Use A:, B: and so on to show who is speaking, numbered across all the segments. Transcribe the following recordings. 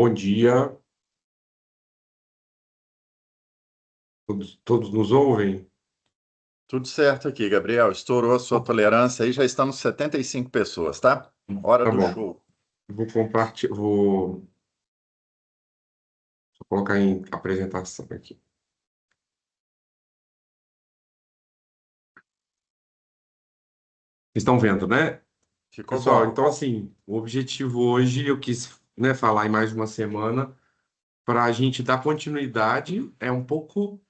A: Bom dia, todos nos ouvem?
B: Tudo certo aqui, Gabriel. Estourou a sua tolerância aí, já estamos 75 pessoas, tá? Hora
A: Tá
B: do
A: bom.
B: show.
A: Vou compartilhar, vou colocar em apresentação aqui. Vocês estão vendo, né?
B: Ficou
A: Pessoal,
B: bom.
A: então assim, o objetivo hoje eu quis, né, falar em mais uma semana para a gente dar continuidade, é um pouco,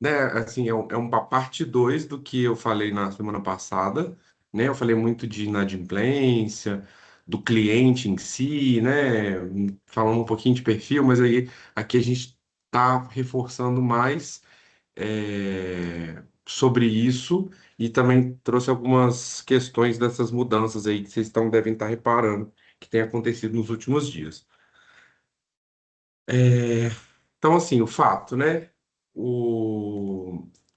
A: né, assim, é uma parte 2 do que eu falei na semana passada, né? Eu falei muito de inadimplência, do cliente em si, né? Falando um pouquinho de perfil, mas aí aqui a gente está reforçando mais sobre isso e também trouxe algumas questões dessas mudanças aí que vocês devem estar reparando que tem acontecido nos últimos dias. É, Então, assim, o fato, né?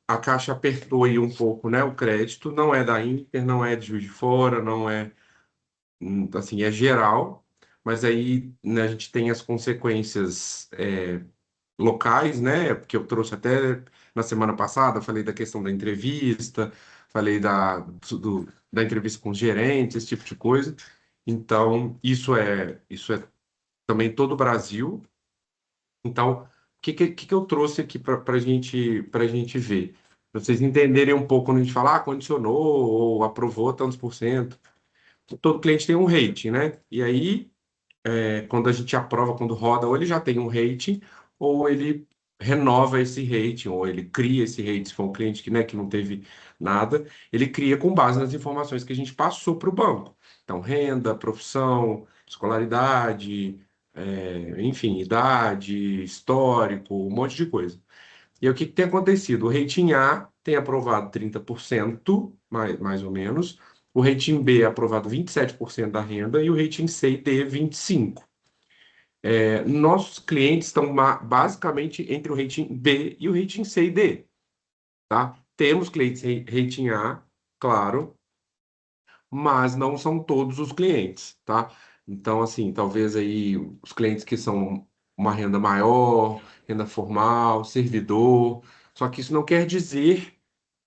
A: A Caixa apertou aí um pouco, né? O crédito não é da Inter, não é de Juiz de Fora, não é, assim, é geral, mas aí, né, a gente tem as consequências locais, né? Porque eu trouxe até na semana passada, falei da questão da entrevista, falei da entrevista com os gerentes, esse tipo de coisa. Então, isso é também todo o Brasil. Então, o que eu trouxe aqui para gente ver? Pra vocês entenderem um pouco quando a gente fala, condicionou ou aprovou tantos por cento. Todo cliente tem um rating, né? E aí, quando a gente aprova, quando roda, ou ele já tem um rating, ou ele renova esse rating, ou ele cria esse rating. Se for um cliente que, né, que não teve nada, ele cria com base nas informações que a gente passou para o banco. Então, renda, profissão, escolaridade, enfim, idade, histórico, um monte de coisa. E aí, o que tem acontecido? O rating A tem aprovado 30%, mais ou menos. O rating B é aprovado 27% da renda e o rating C e D 25%. Nossos clientes estão basicamente entre o rating B e o rating C e D, tá? Temos clientes rating A, claro, mas não são todos os clientes, tá? Então, assim, talvez aí os clientes que são uma renda maior, renda formal, servidor, só que isso não quer dizer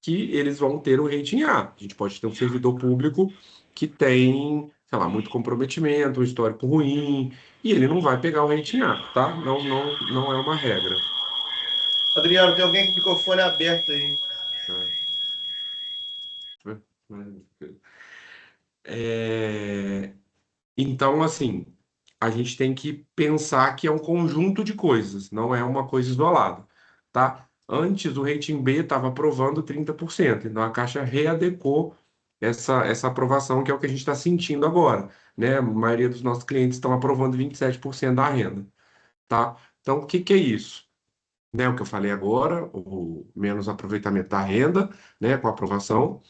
A: que eles vão ter o rating A. A gente pode ter um servidor público que tem, sei lá, muito comprometimento, um histórico ruim, e ele não vai pegar o rating A, tá? Não, não, não é uma regra.
C: Adriano, tem alguém com o microfone aberto aí.
A: É, Então, assim, a gente tem que pensar que é um conjunto de coisas, não é uma coisa isolada, tá? Antes, o rating B estava aprovando 30%, então a Caixa readecou essa aprovação, que é o que a gente está sentindo agora, né? A maioria dos nossos clientes estão aprovando 27% da renda, tá? Então, o que que é isso? Né, o que eu falei agora, o menos aproveitamento da renda, né, com a aprovação.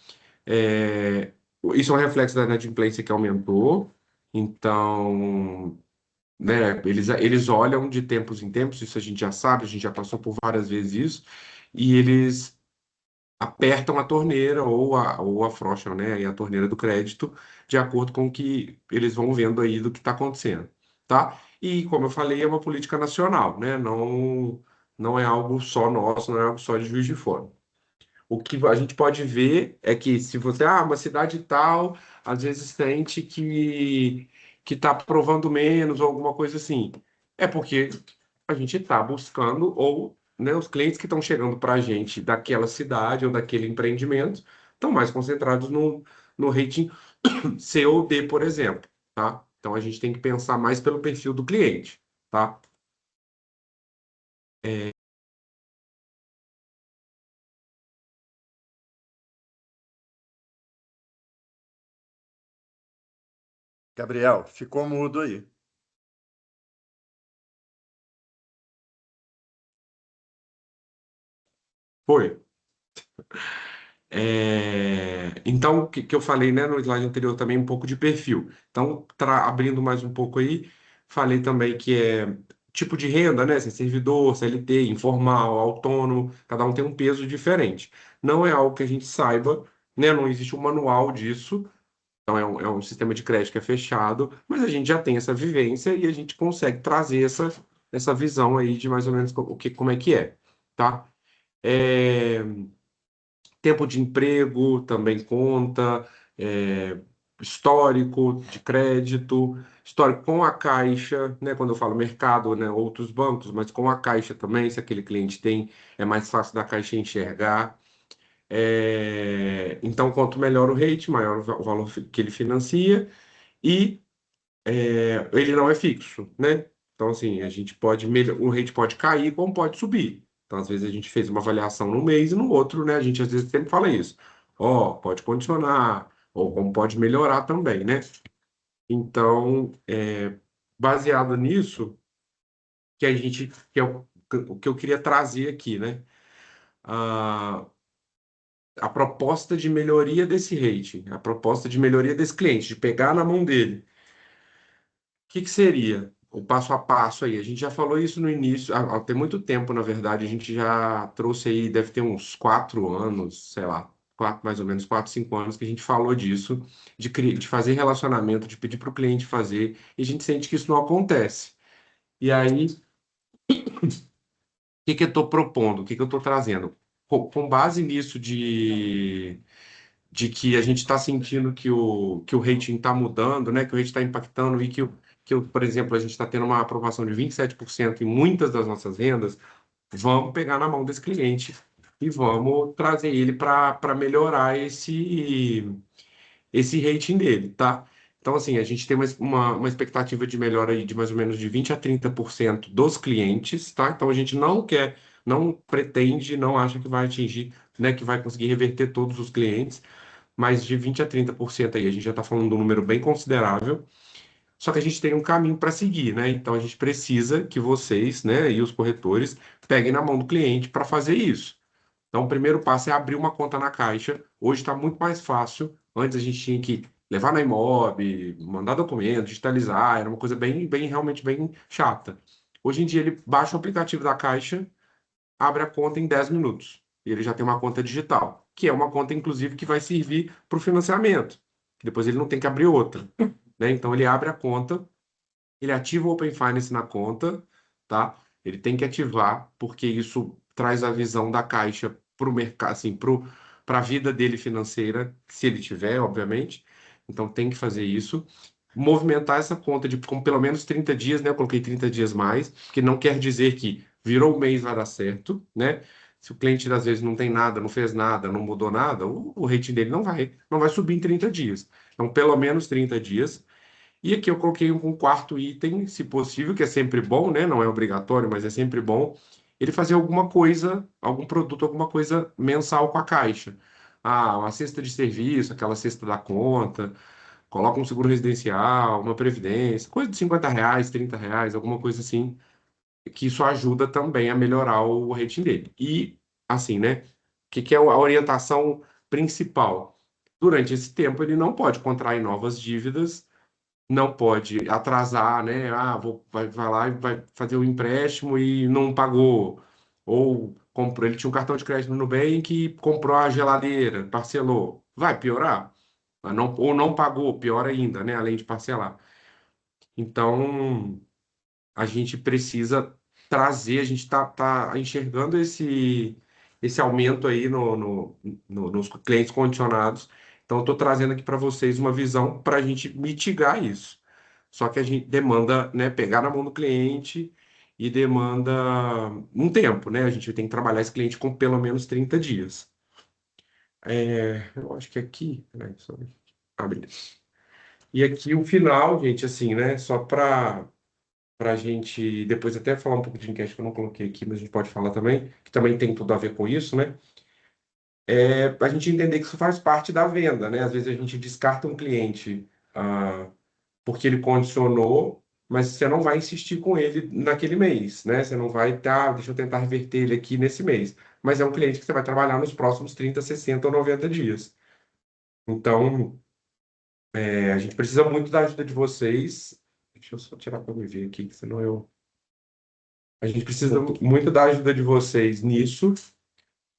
A: É, Isso é um reflexo da inadimplência que aumentou, então, né, eles olham de tempos em tempos, isso a gente já sabe, a gente já passou por várias vezes isso, e eles apertam a torneira ou afrouxam, né, aí a torneira do crédito de acordo com o que eles vão vendo aí do que está acontecendo, tá? E, como eu falei, é uma política nacional, né, não é algo só nosso, não é algo só de Juiz de Fora. O que a gente pode ver é que se você, uma cidade tal, às vezes sente que está aprovando menos ou alguma coisa assim, é porque a gente está buscando ou, né, os clientes que estão chegando para a gente daquela cidade ou daquele empreendimento estão mais concentrados no rating C ou D, por exemplo, tá? Então a gente tem que pensar mais pelo perfil do cliente, tá?
B: Gabriel, ficou mudo aí.
A: Foi. Então, o que eu falei, né, no slide anterior também um pouco de perfil. Então, abrindo mais um pouco aí, falei também que é tipo de renda, né? Se é servidor, CLT, informal, autônomo, cada um tem um peso diferente. Não é algo que a gente saiba, né? Não existe um manual disso. Então, é um sistema de crédito que é fechado, mas a gente já tem essa vivência e a gente consegue trazer essa visão aí de mais ou menos como é que é, tá? É, tempo de emprego também conta, é, histórico de crédito, histórico com a Caixa, né? Quando eu falo mercado, né? Outros bancos, mas com a Caixa também, se aquele cliente tem, é mais fácil da Caixa enxergar. Então, quanto melhor o rate, maior o valor que ele financia, e ele não é fixo, né? Então, assim, a gente pode, o rate pode cair, como pode subir. Então, às vezes, a gente fez uma avaliação no mês e no outro, né? A gente às vezes sempre fala isso. Ó, pode condicionar, ou como pode melhorar também, né? Então, baseado nisso, que é o que eu queria trazer aqui, né? A, a proposta de melhoria desse rating, a proposta de melhoria desse cliente, de pegar na mão dele. Que seria o passo a passo aí? A gente já falou isso no início, tem muito tempo, na verdade, a gente já trouxe aí, deve ter uns 4 anos, sei lá, mais ou menos 4, 5 anos que a gente falou disso, de fazer relacionamento, de pedir para o cliente fazer, e a gente sente que isso não acontece. E aí, o que que eu estou propondo? O que que eu estou trazendo? Com base nisso de que a gente está sentindo que o rating está mudando, né? Que o rating está impactando e por exemplo, a gente está tendo uma aprovação de 27% em muitas das nossas vendas, vamos pegar na mão desse cliente e vamos trazer ele para melhorar esse rating dele, tá? Então, assim, a gente tem uma expectativa de melhora aí de mais ou menos de 20 a 30% dos clientes, tá? Então, a gente não quer, não pretende, não acha que vai atingir, né, que vai conseguir reverter todos os clientes, mas de 20 a 30% aí, a gente já está falando de um número bem considerável. Só que a gente tem um caminho para seguir, né? Então a gente precisa que vocês, né, e os corretores peguem na mão do cliente para fazer isso. Então o primeiro passo é abrir uma conta na Caixa. Hoje está muito mais fácil. Antes a gente tinha que levar na Imob, mandar documento, digitalizar, era uma coisa realmente bem chata. Hoje em dia ele baixa o aplicativo da Caixa, abre a conta em 10 minutos. E ele já tem uma conta digital, que é uma conta, inclusive, que vai servir para o financiamento. Depois ele não tem que abrir outra, né? Então ele abre a conta, ele ativa o Open Finance na conta, tá? Ele tem que ativar, porque isso traz a visão da Caixa para o mercado, assim, para a vida dele financeira, se ele tiver, obviamente. Então tem que fazer isso. Movimentar essa conta com pelo menos 30 dias, né? Eu coloquei 30 dias mais, que não quer dizer que virou o mês vai dar certo, né? Se o cliente às vezes não tem nada, não fez nada, não mudou nada, o rating dele não vai subir em 30 dias. Então, pelo menos 30 dias. E aqui eu coloquei um quarto item, se possível, que é sempre bom, né? Não é obrigatório, mas é sempre bom, ele fazer alguma coisa, algum produto, alguma coisa mensal com a Caixa. Ah, uma cesta de serviço, aquela cesta da conta, coloca um seguro residencial, uma previdência, coisa de R$ 50, R$ 30, alguma coisa assim, que isso ajuda também a melhorar o rating dele. E, assim, né? O que é a orientação principal? Durante esse tempo, ele não pode contrair novas dívidas, não pode atrasar, né? Ah, vai lá e vai fazer o empréstimo e não pagou. Ou comprou, ele tinha um cartão de crédito no Nubank e comprou a geladeira, parcelou. Vai piorar? Ou não pagou, pior ainda, né? Além de parcelar. Então, a gente precisa trazer, a gente está enxergando esse aumento aí nos clientes condicionados. Então, eu estou trazendo aqui para vocês uma visão para a gente mitigar isso. Só que a gente demanda, né, pegar na mão do cliente e demanda um tempo, né? A gente tem que trabalhar esse cliente com pelo menos 30 dias. Eu acho que aqui, né, só abrir. E aqui o final, gente, assim, né? Só para a gente depois até falar um pouco de enquete que eu não coloquei aqui, mas a gente pode falar também, que também tem tudo a ver com isso, né? A gente entender que isso faz parte da venda, né? Às vezes a gente descarta um cliente porque ele condicionou, mas você não vai insistir com ele naquele mês, né? Você não vai deixa eu tentar reverter ele aqui nesse mês. Mas é um cliente que você vai trabalhar nos próximos 30, 60 ou 90 dias. Então, a gente precisa muito da ajuda de vocês. Deixa eu só tirar para me ver aqui, que senão eu. A gente precisa muito da ajuda de vocês nisso,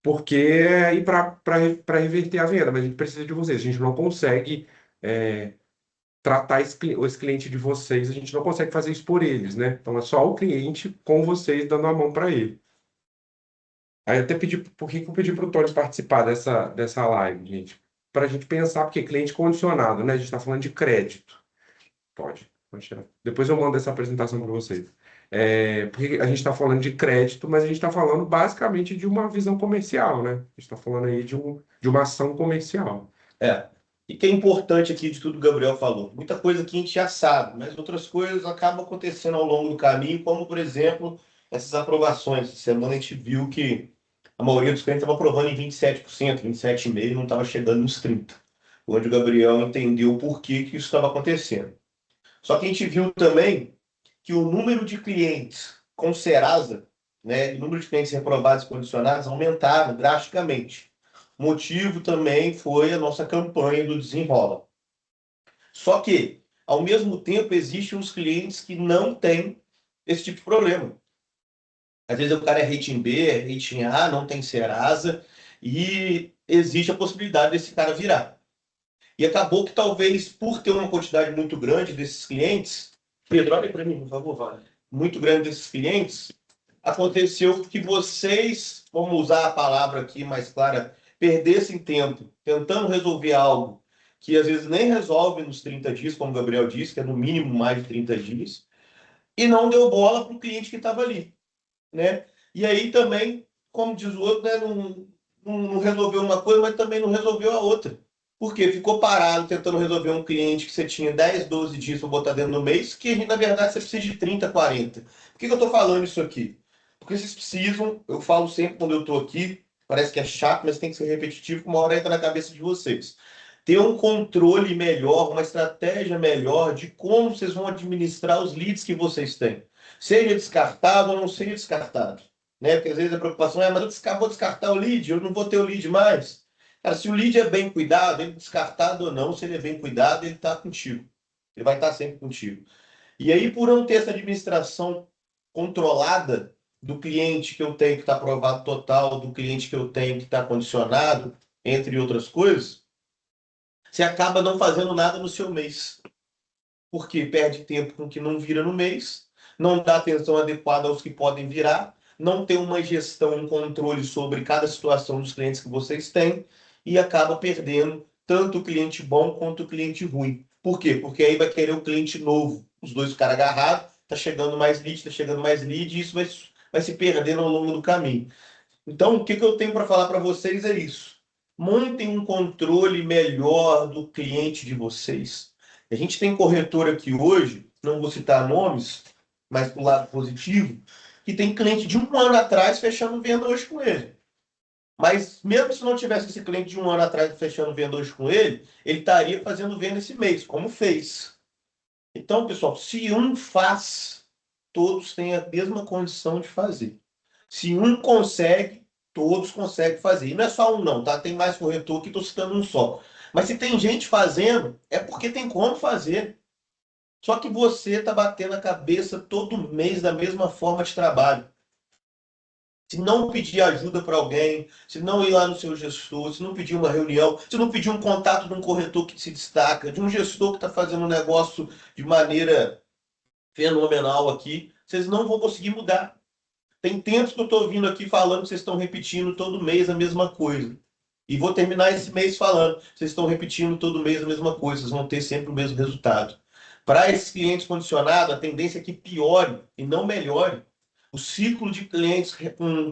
A: porque para reverter a venda, mas a gente precisa de vocês. A gente não consegue tratar esse cliente de vocês, a gente não consegue fazer isso por eles, né? Então é só o cliente com vocês dando a mão para ele. Aí eu até pedi, por que que eu pedi para o Tony participar dessa live, gente? Para a gente pensar, porque cliente condicionado, né? A gente está falando de crédito. Pode tirar. Depois eu mando essa apresentação para vocês. Porque a gente está falando de crédito, mas a gente está falando basicamente de uma visão comercial, né? A gente está falando aí de uma ação comercial.
C: E que é importante aqui de tudo que o Gabriel falou. Muita coisa que a gente já sabe, mas outras coisas acabam acontecendo ao longo do caminho, como, por exemplo, essas aprovações. Essa semana a gente viu que a maioria dos clientes estava aprovando em 27%, 27,5%, não estava chegando nos 30%. Onde o Gabriel entendeu por que que isso estava acontecendo. Só que a gente viu também que o número de clientes com Serasa, né, e o número de clientes reprovados e condicionados aumentaram drasticamente. O motivo também foi a nossa campanha do Desenrola. Só que, ao mesmo tempo, existem uns clientes que não têm esse tipo de problema. Às vezes o cara é rating B, é rating A, não tem Serasa, e existe a possibilidade desse cara virar. E acabou que talvez, por ter uma quantidade muito grande desses clientes, Pedro, olha para mim, por favor, vale. Muito grande desses clientes, aconteceu que vocês, vamos usar a palavra aqui mais clara, perdessem tempo tentando resolver algo que às vezes nem resolve nos 30 dias, como o Gabriel disse, que é no mínimo mais de 30 dias, e não deu bola para o cliente que estava ali, né? E aí também, como diz o outro, né, não resolveu uma coisa, mas também não resolveu a outra. Por quê? Ficou parado tentando resolver um cliente que você tinha 10, 12 dias para botar dentro do mês, que na verdade você precisa de 30, 40. Por que eu estou falando isso aqui? Porque vocês precisam, eu falo sempre quando eu estou aqui, parece que é chato, mas tem que ser repetitivo, que uma hora entra na cabeça de vocês. Ter um controle melhor, uma estratégia melhor de como vocês vão administrar os leads que vocês têm. Seja descartado ou não seja descartado. Né? Porque às vezes a preocupação é, mas eu vou descartar o lead, eu não vou ter o lead mais. Cara, se o lead é bem cuidado, ele descartado ou não, se ele é bem cuidado, ele está contigo. Ele vai estar sempre contigo. E aí, por não ter essa administração controlada do cliente que eu tenho que está aprovado total, do cliente que eu tenho que está condicionado, entre outras coisas, você acaba não fazendo nada no seu mês. Porque perde tempo com o que não vira no mês, não dá atenção adequada aos que podem virar, não tem uma gestão, um controle sobre cada situação dos clientes que vocês têm e acaba perdendo tanto o cliente bom quanto o cliente ruim. Por quê? Porque aí vai querer o cliente novo, os dois caras agarrados, tá chegando mais lead, e isso vai se perdendo ao longo do caminho. Então, o que eu tenho para falar para vocês é isso. Montem um controle melhor do cliente de vocês. A gente tem corretor aqui hoje, não vou citar nomes, mas do lado positivo, que tem cliente de um ano atrás fechando venda hoje com ele. Mas mesmo se não tivesse esse cliente de um ano atrás fechando venda hoje com ele, ele estaria fazendo venda esse mês, como fez. Então, pessoal, se um faz, todos têm a mesma condição de fazer. Se um consegue, todos conseguem fazer. E não é só um não, tá? Tem mais corretor que estou citando um só. Mas se tem gente fazendo, é porque tem como fazer. Só que você está batendo a cabeça todo mês da mesma forma de trabalho. Se não pedir ajuda para alguém, se não ir lá no seu gestor, se não pedir uma reunião, se não pedir um contato de um corretor que se destaca, de um gestor que está fazendo um negócio de maneira fenomenal aqui, vocês não vão conseguir mudar. Tem tempos que eu estou vindo aqui falando que vocês estão repetindo todo mês a mesma coisa. E vou terminar esse mês falando, vocês estão repetindo todo mês a mesma coisa, vocês vão ter sempre o mesmo resultado. Para esses clientes condicionados, a tendência é que piore e não melhore. O ciclo de clientes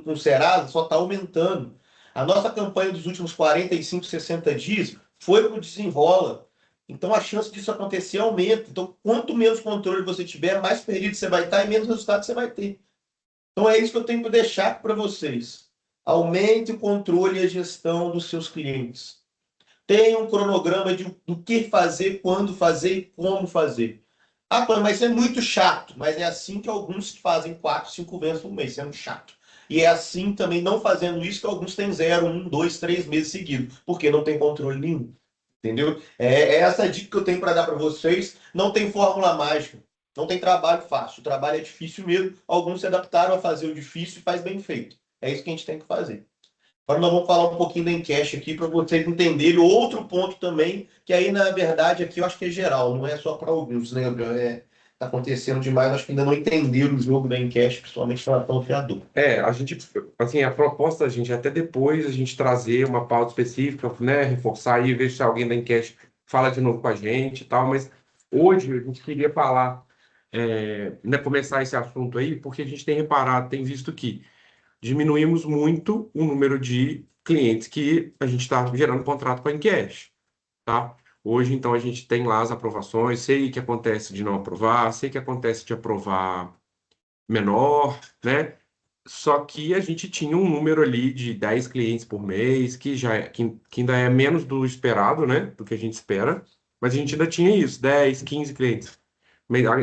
C: com Serasa só está aumentando. A nossa campanha dos últimos 45, 60 dias foi para o Desenrola. Então a chance disso acontecer aumenta. Então, quanto menos controle você tiver, mais perdido você vai estar e menos resultado você vai ter. Então é isso que eu tenho que deixar para vocês. Aumente o controle e a gestão dos seus clientes. Tenha um cronograma do que fazer, quando fazer e como fazer. Ah, mas isso é muito chato. Mas é assim que alguns fazem 4, 5 vezes por mês, sendo chato. E é assim também, não fazendo isso, que alguns têm 0, 1, 2, 3 meses seguidos. Porque não tem controle nenhum. Entendeu? É essa a dica que eu tenho para dar para vocês. Não tem fórmula mágica. Não tem trabalho fácil. O trabalho é difícil mesmo. Alguns se adaptaram a fazer o difícil e faz bem feito. É isso que a gente tem que fazer. Agora nós vamos falar um pouquinho da Encash aqui para vocês entenderem outro ponto também, que aí, na verdade, aqui eu acho que é geral, não é só para alguns, né, Gabriel? Tá acontecendo demais, acho que ainda não entenderam o jogo da Encash, principalmente em relação ao fiador.
A: A gente, assim, a proposta da gente é até depois a gente trazer uma pauta específica, né, reforçar aí, ver se alguém da enquete fala de novo com a gente e tal, mas hoje a gente queria falar, né, começar esse assunto aí, porque a gente tem reparado, tem visto que diminuímos muito o número de clientes que a gente está gerando contrato com a enquete, tá? Hoje, então, a gente tem lá as aprovações, sei que acontece de não aprovar, sei que acontece de aprovar menor, né? Só que a gente tinha um número ali de 10 clientes por mês, que ainda é menos do esperado, né? Do que a gente espera. Mas a gente ainda tinha isso, 10, 15 clientes.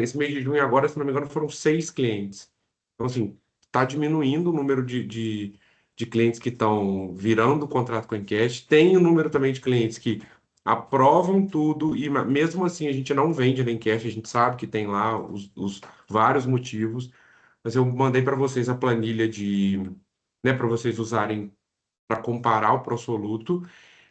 A: Esse mês de junho agora, se não me engano, foram 6 clientes. Então, assim, está diminuindo o número de clientes que estão virando o contrato com a Encash. Tem o número também de clientes que aprovam tudo e mesmo assim a gente não vende na Encash, a gente sabe que tem lá os vários motivos. Mas eu mandei para vocês a planilha né, para vocês usarem para comparar o Prosoluto.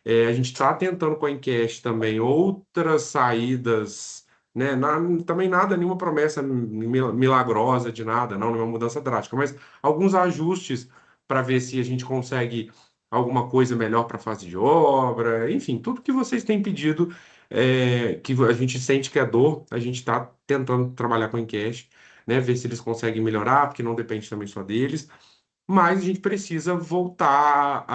A: A gente está tentando com a Encash também outras saídas, né? Também nada, nenhuma promessa milagrosa de nada, não, nenhuma mudança drástica, mas alguns ajustes para ver se a gente consegue alguma coisa melhor para a fase de obra, enfim, tudo que vocês têm pedido, que a gente sente que é dor, a gente está tentando trabalhar com a Encash, né? Ver se eles conseguem melhorar, porque não depende também só deles, mas a gente precisa voltar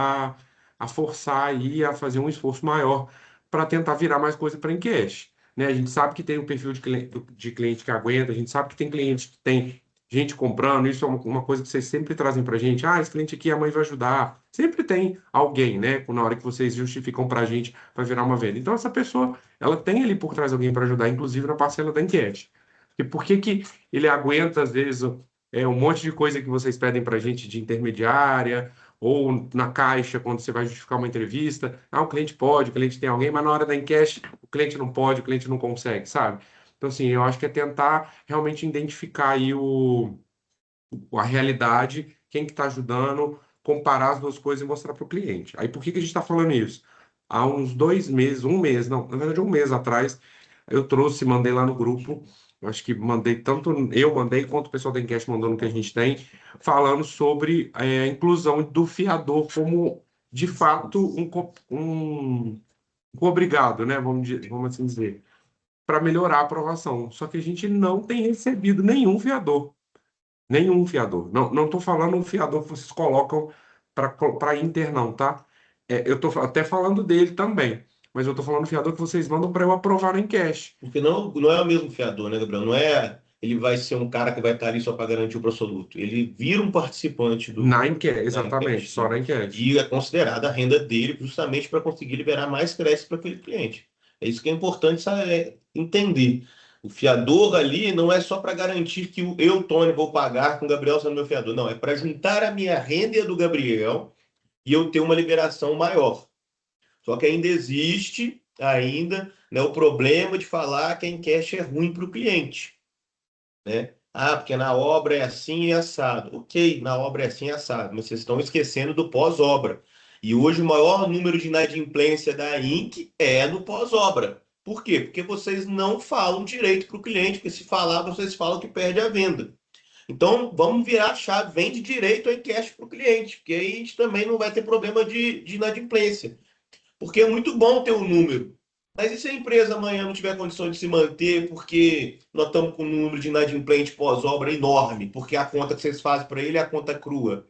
A: a forçar aí, a fazer um esforço maior para tentar virar mais coisa para encash, né? A gente sabe que tem um perfil de cliente que aguenta, a gente sabe que tem cliente que tem gente comprando, isso é uma coisa que vocês sempre trazem para a gente. Ah, esse cliente aqui a mãe vai ajudar. Sempre tem alguém, né? Na hora que vocês justificam para a gente para virar uma venda. Então, essa pessoa, ela tem ali por trás alguém para ajudar, inclusive na parcela da enquete. E por que que ele aguenta, às vezes, um monte de coisa que vocês pedem para a gente de intermediária, ou na caixa, quando você vai justificar uma entrevista. Ah, o cliente pode, o cliente tem alguém, mas na hora da enquete, o cliente não pode, o cliente não consegue, sabe? Então, assim, eu acho que é tentar realmente identificar aí a realidade, quem que está ajudando, comparar as duas coisas e mostrar para o cliente. Aí, por que que a gente está falando isso? Há uns 2 meses, um mês, não, na verdade, um mês atrás, eu trouxe, mandei lá no grupo. Eu acho que mandei, tanto eu mandei quanto o pessoal da Enquete mandou no que a gente tem, falando sobre a inclusão do fiador como, de fato, um obrigado, né? Vamos assim dizer, para melhorar a aprovação. Só que a gente não tem recebido nenhum fiador. Nenhum fiador. Não estou falando um fiador que vocês colocam para Inter, não, tá? Eu estou até falando dele também. Mas eu estou falando do fiador que vocês mandam para eu aprovar no Encash.
C: Porque não é o mesmo fiador, né, Gabriel? Não é ele vai ser um cara que vai estar ali só para garantir o absoluto. Ele vira um participante
A: Na Encash,
C: da
A: exatamente,
C: enquete,
A: só
C: né?
A: na Encash.
C: E é considerada a renda dele justamente para conseguir liberar mais crédito para aquele cliente. É isso que é importante entender. O fiador ali não é só para garantir que eu, Tony, vou pagar com o Gabriel sendo meu fiador. Não, é para juntar a minha renda e a do Gabriel e eu ter uma liberação maior. Só que ainda existe né, o problema de falar que a encash é ruim para o cliente, né? Ah, porque na obra é assim e assado. Ok, na obra é assim e assado, mas vocês estão esquecendo do pós-obra. E hoje o maior número de inadimplência da INC é no pós-obra. Por quê? Porque vocês não falam direito para o cliente, porque se falar, vocês falam que perde a venda. Então, vamos virar a chave, vende direito a encash para o cliente, porque aí a gente também não vai ter problema de inadimplência. Porque é muito bom ter um número. Mas e se a empresa amanhã não tiver condição de se manter porque nós estamos com um número de inadimplente pós-obra enorme, porque a conta que vocês fazem para ele é a conta crua.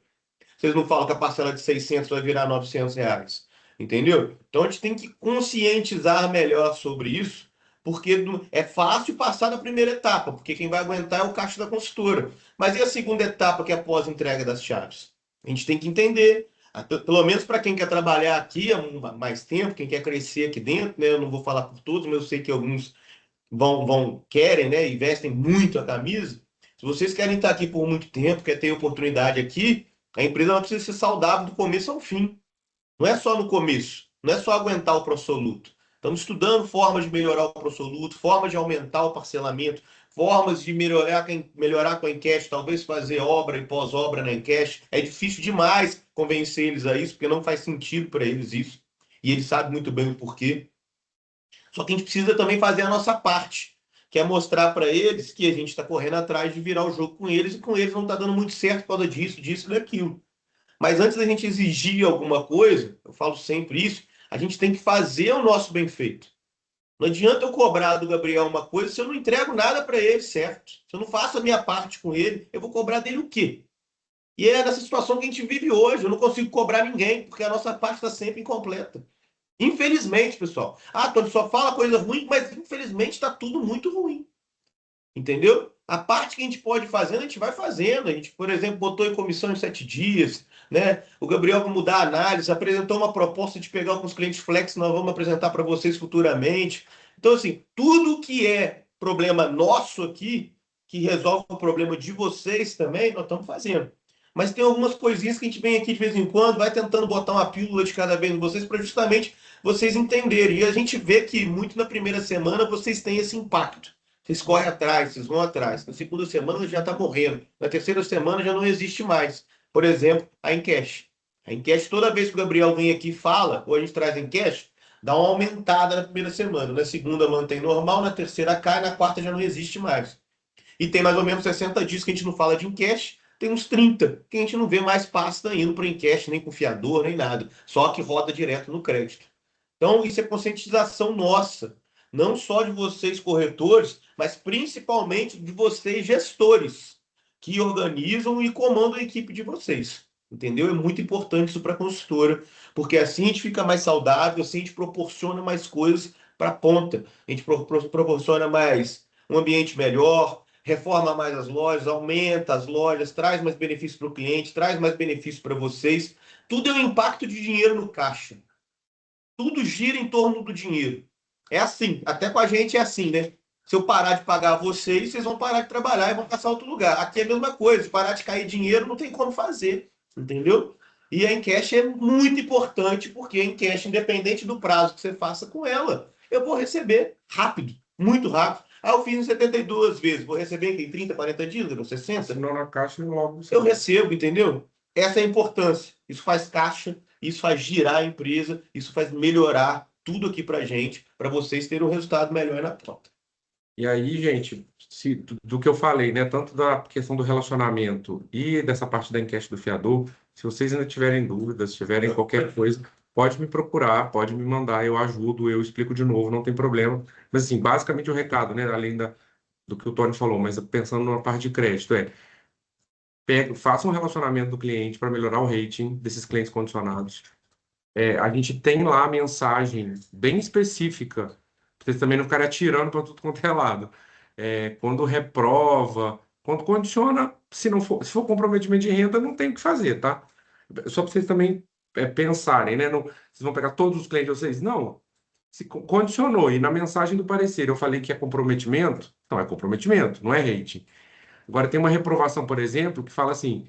C: Vocês não falam que a parcela de 600 vai virar R$ 900. Entendeu? Então a gente tem que conscientizar melhor sobre isso, porque é fácil passar da primeira etapa, porque quem vai aguentar é o caixa da consultora. Mas e a segunda etapa, que é após a entrega das chaves? A gente tem que entender. Pelo menos para quem quer trabalhar aqui há mais tempo, quem quer crescer aqui dentro, né? Eu não vou falar por todos, mas eu sei que alguns querem, né? Investem muito a camisa. Se vocês querem estar aqui por muito tempo, quer ter oportunidade aqui, a empresa ela precisa ser saudável do começo ao fim. Não é só no começo, não é só aguentar o Prosoluto. Estamos estudando formas de melhorar o Prosoluto, formas de aumentar o parcelamento, formas de melhorar com a encash, talvez fazer obra e pós-obra na encash. É difícil demais convencer eles a isso, porque não faz sentido para eles isso, e eles sabem muito bem o porquê. Só que a gente precisa também fazer a nossa parte, que é mostrar para eles que a gente está correndo atrás de virar o jogo com eles, e com eles não está dando muito certo por causa disso, disso e daquilo. Mas antes da gente exigir alguma coisa, eu falo sempre isso, a gente tem que fazer o nosso bem feito. Não adianta eu cobrar do Gabriel uma coisa se eu não entrego nada para ele, certo? Se eu não faço a minha parte com ele, eu vou cobrar dele o quê? E é nessa situação que a gente vive hoje. Eu não consigo cobrar ninguém, porque a nossa parte está sempre incompleta. Infelizmente, pessoal. Ah, Tony, só fala coisa ruim, mas infelizmente está tudo muito ruim. Entendeu? A parte que a gente pode fazer, a gente vai fazendo. A gente, por exemplo, botou em comissão em 7 dias, né? O Gabriel vai mudar a análise, apresentou uma proposta de pegar alguns clientes flex, nós vamos apresentar para vocês futuramente. Então, assim, tudo que é problema nosso aqui, que resolve o problema de vocês também, nós estamos fazendo. Mas tem algumas coisinhas que a gente vem aqui de vez em quando, vai tentando botar uma pílula de cada vez em vocês, para justamente vocês entenderem. E a gente vê que muito na primeira semana vocês têm esse impacto. Vocês correm atrás, vocês vão atrás. Na segunda semana já está morrendo. Na terceira semana já não existe mais. Por exemplo, a Encash. A Encash, toda vez que o Gabriel vem aqui e fala, ou a gente traz a Encash, dá uma aumentada na primeira semana. Na segunda mantém normal, na terceira cai, na quarta já não existe mais. E tem mais ou menos 60 dias que a gente não fala de Encash, tem uns 30 que a gente não vê mais pasta indo para o Encash, nem com fiador, nem nada. Só que roda direto no crédito. Então, isso é conscientização nossa, não só de vocês corretores, mas principalmente de vocês gestores, que organizam e comandam a equipe de vocês. Entendeu? É muito importante isso para a consultora, porque assim a gente fica mais saudável, assim a gente proporciona mais coisas para a ponta, a gente proporciona mais um ambiente melhor, reforma mais as lojas, aumenta as lojas, traz mais benefícios para o cliente, traz mais benefícios para vocês. Tudo é um impacto de dinheiro no caixa. Tudo gira em torno do dinheiro. É assim, até com a gente é assim, né? Se eu parar de pagar vocês, vocês vão parar de trabalhar e vão passar a outro lugar. Aqui é a mesma coisa, se parar de cair dinheiro, não tem como fazer, entendeu? E a Encash é muito importante, porque a Encash, independente do prazo que você faça com ela, eu vou receber rápido, muito rápido. Ah, eu fiz em 72 vezes, vou receber em 30, 40 dias, ou 60?
A: Assinou na caixa e logo você
C: Eu recebo, entendeu? Essa é a importância. Isso faz caixa, isso faz girar a empresa, isso faz melhorar tudo aqui para gente, para vocês terem um resultado melhor na ponta.
A: E aí, gente, do que eu falei, né? Tanto da questão do relacionamento e dessa parte da enquete do fiador, se vocês ainda tiverem dúvidas, tiverem qualquer coisa, pode me procurar, pode me mandar, eu ajudo, eu explico de novo, não tem problema. Mas, assim, basicamente o recado, né? Além do que o Tony falou, mas pensando na parte de crédito, faça um relacionamento do cliente para melhorar o rating desses clientes condicionados. A gente tem lá a mensagem bem específica, para vocês também não ficarem atirando para tudo quanto é lado. Quando reprova, quando condiciona, se for comprometimento de renda, não tem o que fazer, tá? Só para vocês também pensarem, né? Não, vocês vão pegar todos os clientes de vocês? Não. Se condicionou, e na mensagem do parecer eu falei que é comprometimento, então é comprometimento, não é rating. Agora, tem uma reprovação, por exemplo, que fala assim: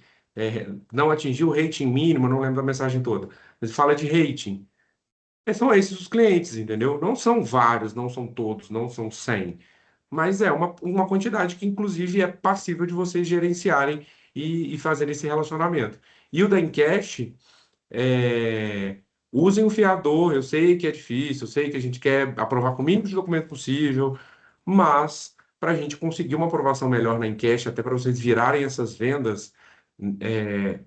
A: não atingiu o rating mínimo, não lembro da mensagem toda, mas fala de rating. São esses os clientes, entendeu? Não são vários, não são todos, não são 100, mas é uma quantidade que, inclusive, é passível de vocês gerenciarem e fazerem esse relacionamento. E o da Encash, usem o fiador. Eu sei que é difícil, eu sei que a gente quer aprovar com o mínimo de documento possível, mas para a gente conseguir uma aprovação melhor na Encash, até para vocês virarem essas vendas,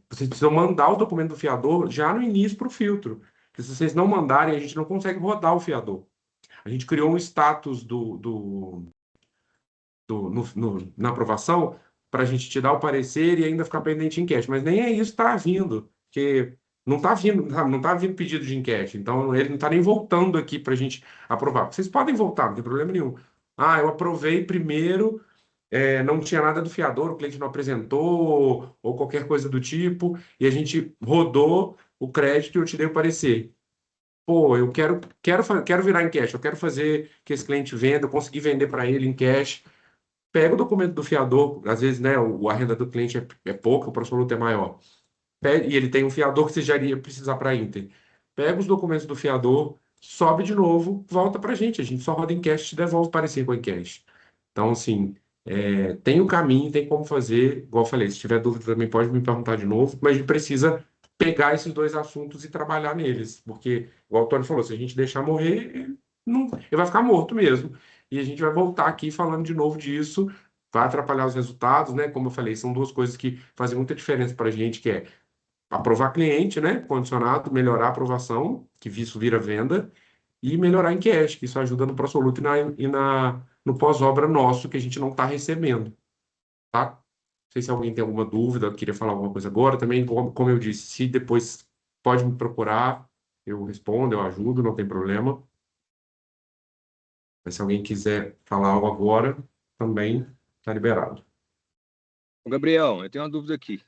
A: vocês precisam mandar o documento do fiador já no início para o filtro. Porque se vocês não mandarem, a gente não consegue rodar o fiador. A gente criou um status na aprovação para a gente te dar o parecer e ainda ficar pendente em cash, mas nem é isso está vindo, porque não tá vindo pedido de enquete, então ele não está nem voltando aqui para a gente aprovar. Vocês podem voltar, não tem problema nenhum. Ah, eu aprovei primeiro, não tinha nada do fiador, o cliente não apresentou, ou qualquer coisa do tipo, e a gente rodou o crédito e eu te dei o parecer. Pô, eu quero virar em cash, eu quero fazer que esse cliente venda, eu conseguir vender para ele em cash. Pega o documento do fiador, às vezes, né, a renda do cliente é pouca, o pró-soluto é maior. E ele tem um fiador que você já iria precisar para a Inter. Pega os documentos do fiador, sobe de novo, volta para a gente só roda em cash e te devolve o parecer com em cash. Então, assim, tem o caminho, tem como fazer. Igual eu falei, se tiver dúvida também pode me perguntar de novo, mas a gente precisa pegar esses dois assuntos e trabalhar neles, porque o Antônio falou, se a gente deixar morrer, ele vai ficar morto mesmo. E a gente vai voltar aqui falando de novo disso, vai atrapalhar os resultados, né? Como eu falei, são duas coisas que fazem muita diferença para a gente, que é aprovar cliente, né? Condicionado, melhorar a aprovação, que isso vira venda, e melhorar em cash, que isso ajuda no pró-soluto no pós-obra nosso, que a gente não está recebendo, tá? Não sei se alguém tem alguma dúvida, queria falar alguma coisa agora. Também, como eu disse, se depois pode me procurar, eu respondo, eu ajudo, não tem problema. Mas se alguém quiser falar algo agora, também está liberado.
D: Ô, Gabriel, eu tenho uma dúvida aqui.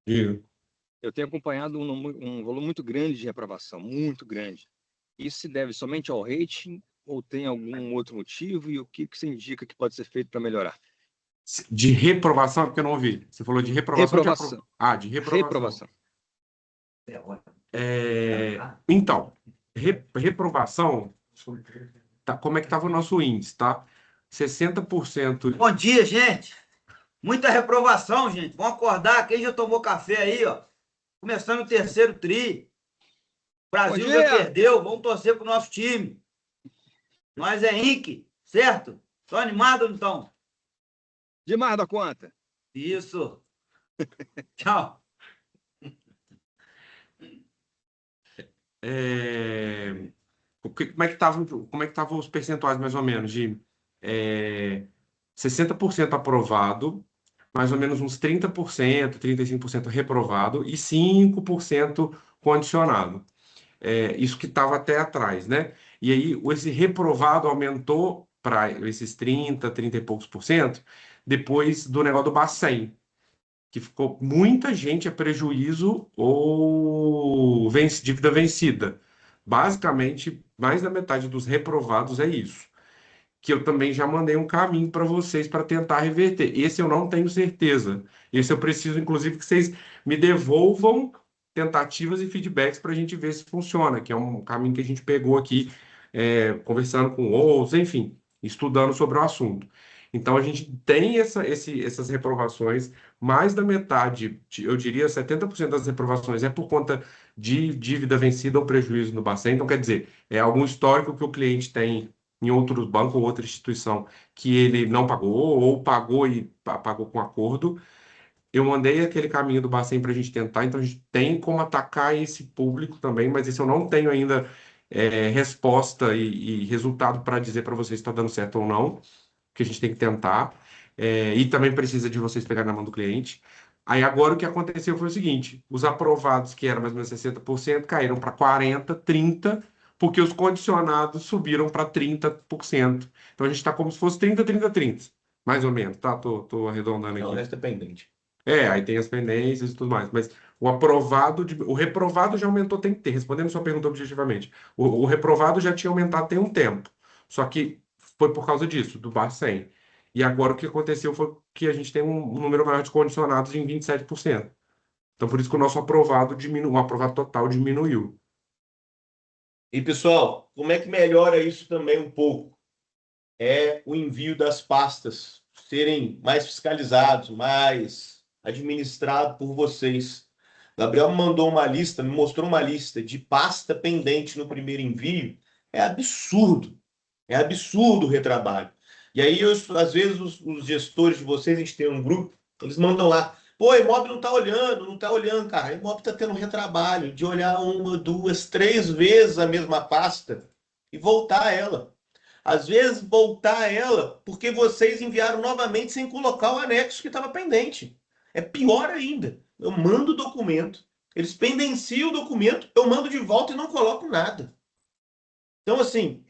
A: Diga.
D: Eu tenho acompanhado um volume muito grande de reprovação, muito grande. Isso se deve somente ao rating ou tem algum outro motivo? E o que você indica que pode ser feito para melhorar?
A: De reprovação, é porque eu não ouvi. Você falou de reprovação?
D: Reprovação.
A: De reprovação.
D: Reprovação.
A: Então, reprovação, tá, como é que estava o nosso índice, tá? 60%.
E: Bom dia, gente. Muita reprovação, gente. Vamos acordar. Quem já tomou café aí, ó? Começando o terceiro tri. O Brasil já perdeu. Vamos torcer pro nosso time. Nós é Inc, certo? Tô animado, então.
D: Demais da conta.
E: Isso. Tchau.
A: Como é que estavam os percentuais, mais ou menos, de 60% aprovado, mais ou menos uns 30%, 35% reprovado e 5% condicionado. Isso que estava até atrás, né? E aí, esse reprovado aumentou para esses 30 e poucos por cento, depois do negócio do Bacen, que ficou muita gente a prejuízo ou dívida vencida. Basicamente, mais da metade dos reprovados é isso. Que eu também já mandei um caminho para vocês para tentar reverter. Esse eu não tenho certeza. Esse eu preciso, inclusive, que vocês me devolvam tentativas e feedbacks para a gente ver se funciona, que é um caminho que a gente pegou aqui, conversando com outros, enfim, estudando sobre o assunto. Então, a gente tem essas reprovações, mais da metade, eu diria 70% das reprovações é por conta de dívida vencida ou prejuízo no Bacen. Então, quer dizer, é algum histórico que o cliente tem em outro banco ou outra instituição que ele não pagou, ou pagou e pagou com acordo. Eu mandei aquele caminho do Bacen para a gente tentar, então a gente tem como atacar esse público também, mas esse eu não tenho ainda resposta e resultado para dizer para vocês se está dando certo ou não, que a gente tem que tentar. E também precisa de vocês pegar na mão do cliente. Aí agora o que aconteceu foi o seguinte: os aprovados, que eram mais ou menos 60%, caíram para 40%, 30%, porque os condicionados subiram para 30%. Então a gente está como se fosse 30, 30, 30, mais ou menos, tá? Tô arredondando
C: Não, o
A: aqui.
C: resto é pendente.
A: Aí tem as pendências e tudo mais, mas o reprovado já aumentou, tem que ter, respondendo sua pergunta objetivamente, o reprovado já tinha aumentado tem um tempo, só que foi por causa disso, do Bacen. E agora o que aconteceu foi que a gente tem um número maior de condicionados em 27%. Então por isso que o nosso aprovado diminuiu, o aprovado total diminuiu.
C: E, pessoal, como é que melhora isso também um pouco? É o envio das pastas serem mais fiscalizados, mais administrados por vocês. Gabriel me mandou uma lista, me mostrou uma lista de pasta pendente no primeiro envio. É absurdo. É absurdo o retrabalho. E aí, às vezes, os gestores de vocês, a gente tem um grupo, eles mandam lá: pô, a Imob não está olhando, cara. A Imob está tendo um retrabalho de olhar 1, 2, 3 vezes a mesma pasta e voltar a ela. Às vezes, voltar a ela porque vocês enviaram novamente sem colocar o anexo que estava pendente. É pior ainda. Eu mando o documento, eles pendenciam o documento, eu mando de volta e não coloco nada. Então, assim,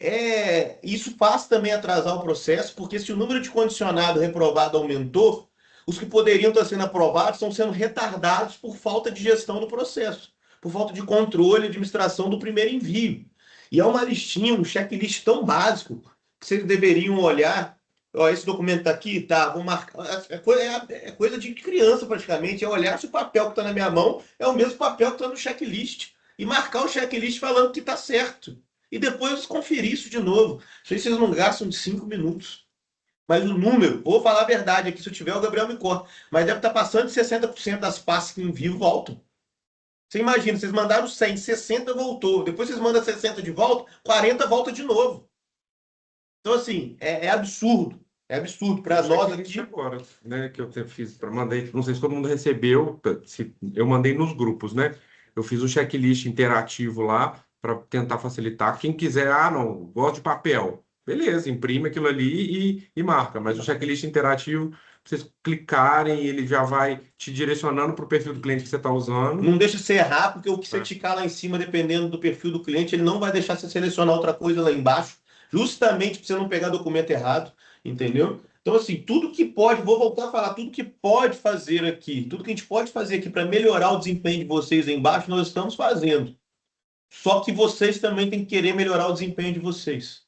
C: isso faz também atrasar o processo, porque se o número de condicionado reprovado aumentou, os que poderiam estar sendo aprovados estão sendo retardados por falta de gestão do processo, por falta de controle e administração do primeiro envio. E é uma listinha, um checklist tão básico, que vocês deveriam olhar. Ó, esse documento está aqui, tá, vou marcar. É coisa de criança, praticamente. É olhar se o papel que está na minha mão é o mesmo papel que está no checklist. E marcar o checklist falando que está certo. E depois conferir isso de novo. Isso aí vocês não gastam de 5 minutos. Mas o número, vou falar a verdade aqui, se eu tiver, o Gabriel me corta, mas deve estar passando de 60% das pastas que envio voltam. Você imagina, vocês mandaram 100, 60 voltou. Depois vocês mandam 60 de volta, 40 volta de novo. Então, assim, é absurdo. É absurdo para nós aqui.
A: Agora, né, que eu fiz para mandei, não sei se todo mundo recebeu, eu mandei nos grupos, né? Eu fiz um checklist interativo lá para tentar facilitar. Quem quiser, não, gosto de papel. Beleza, imprime aquilo ali e marca. Mas o checklist interativo, pra vocês clicarem, ele já vai te direcionando para o perfil do cliente que você está usando.
C: Não deixa você errar, porque o que você ticar lá em cima, dependendo do perfil do cliente, ele não vai deixar você selecionar outra coisa lá embaixo, justamente para você não pegar documento errado, entendeu? Então, assim, tudo que pode, vou voltar a falar, tudo que pode fazer aqui, tudo que a gente pode fazer aqui para melhorar o desempenho de vocês aí embaixo, nós estamos fazendo. Só que vocês também têm que querer melhorar o desempenho de vocês.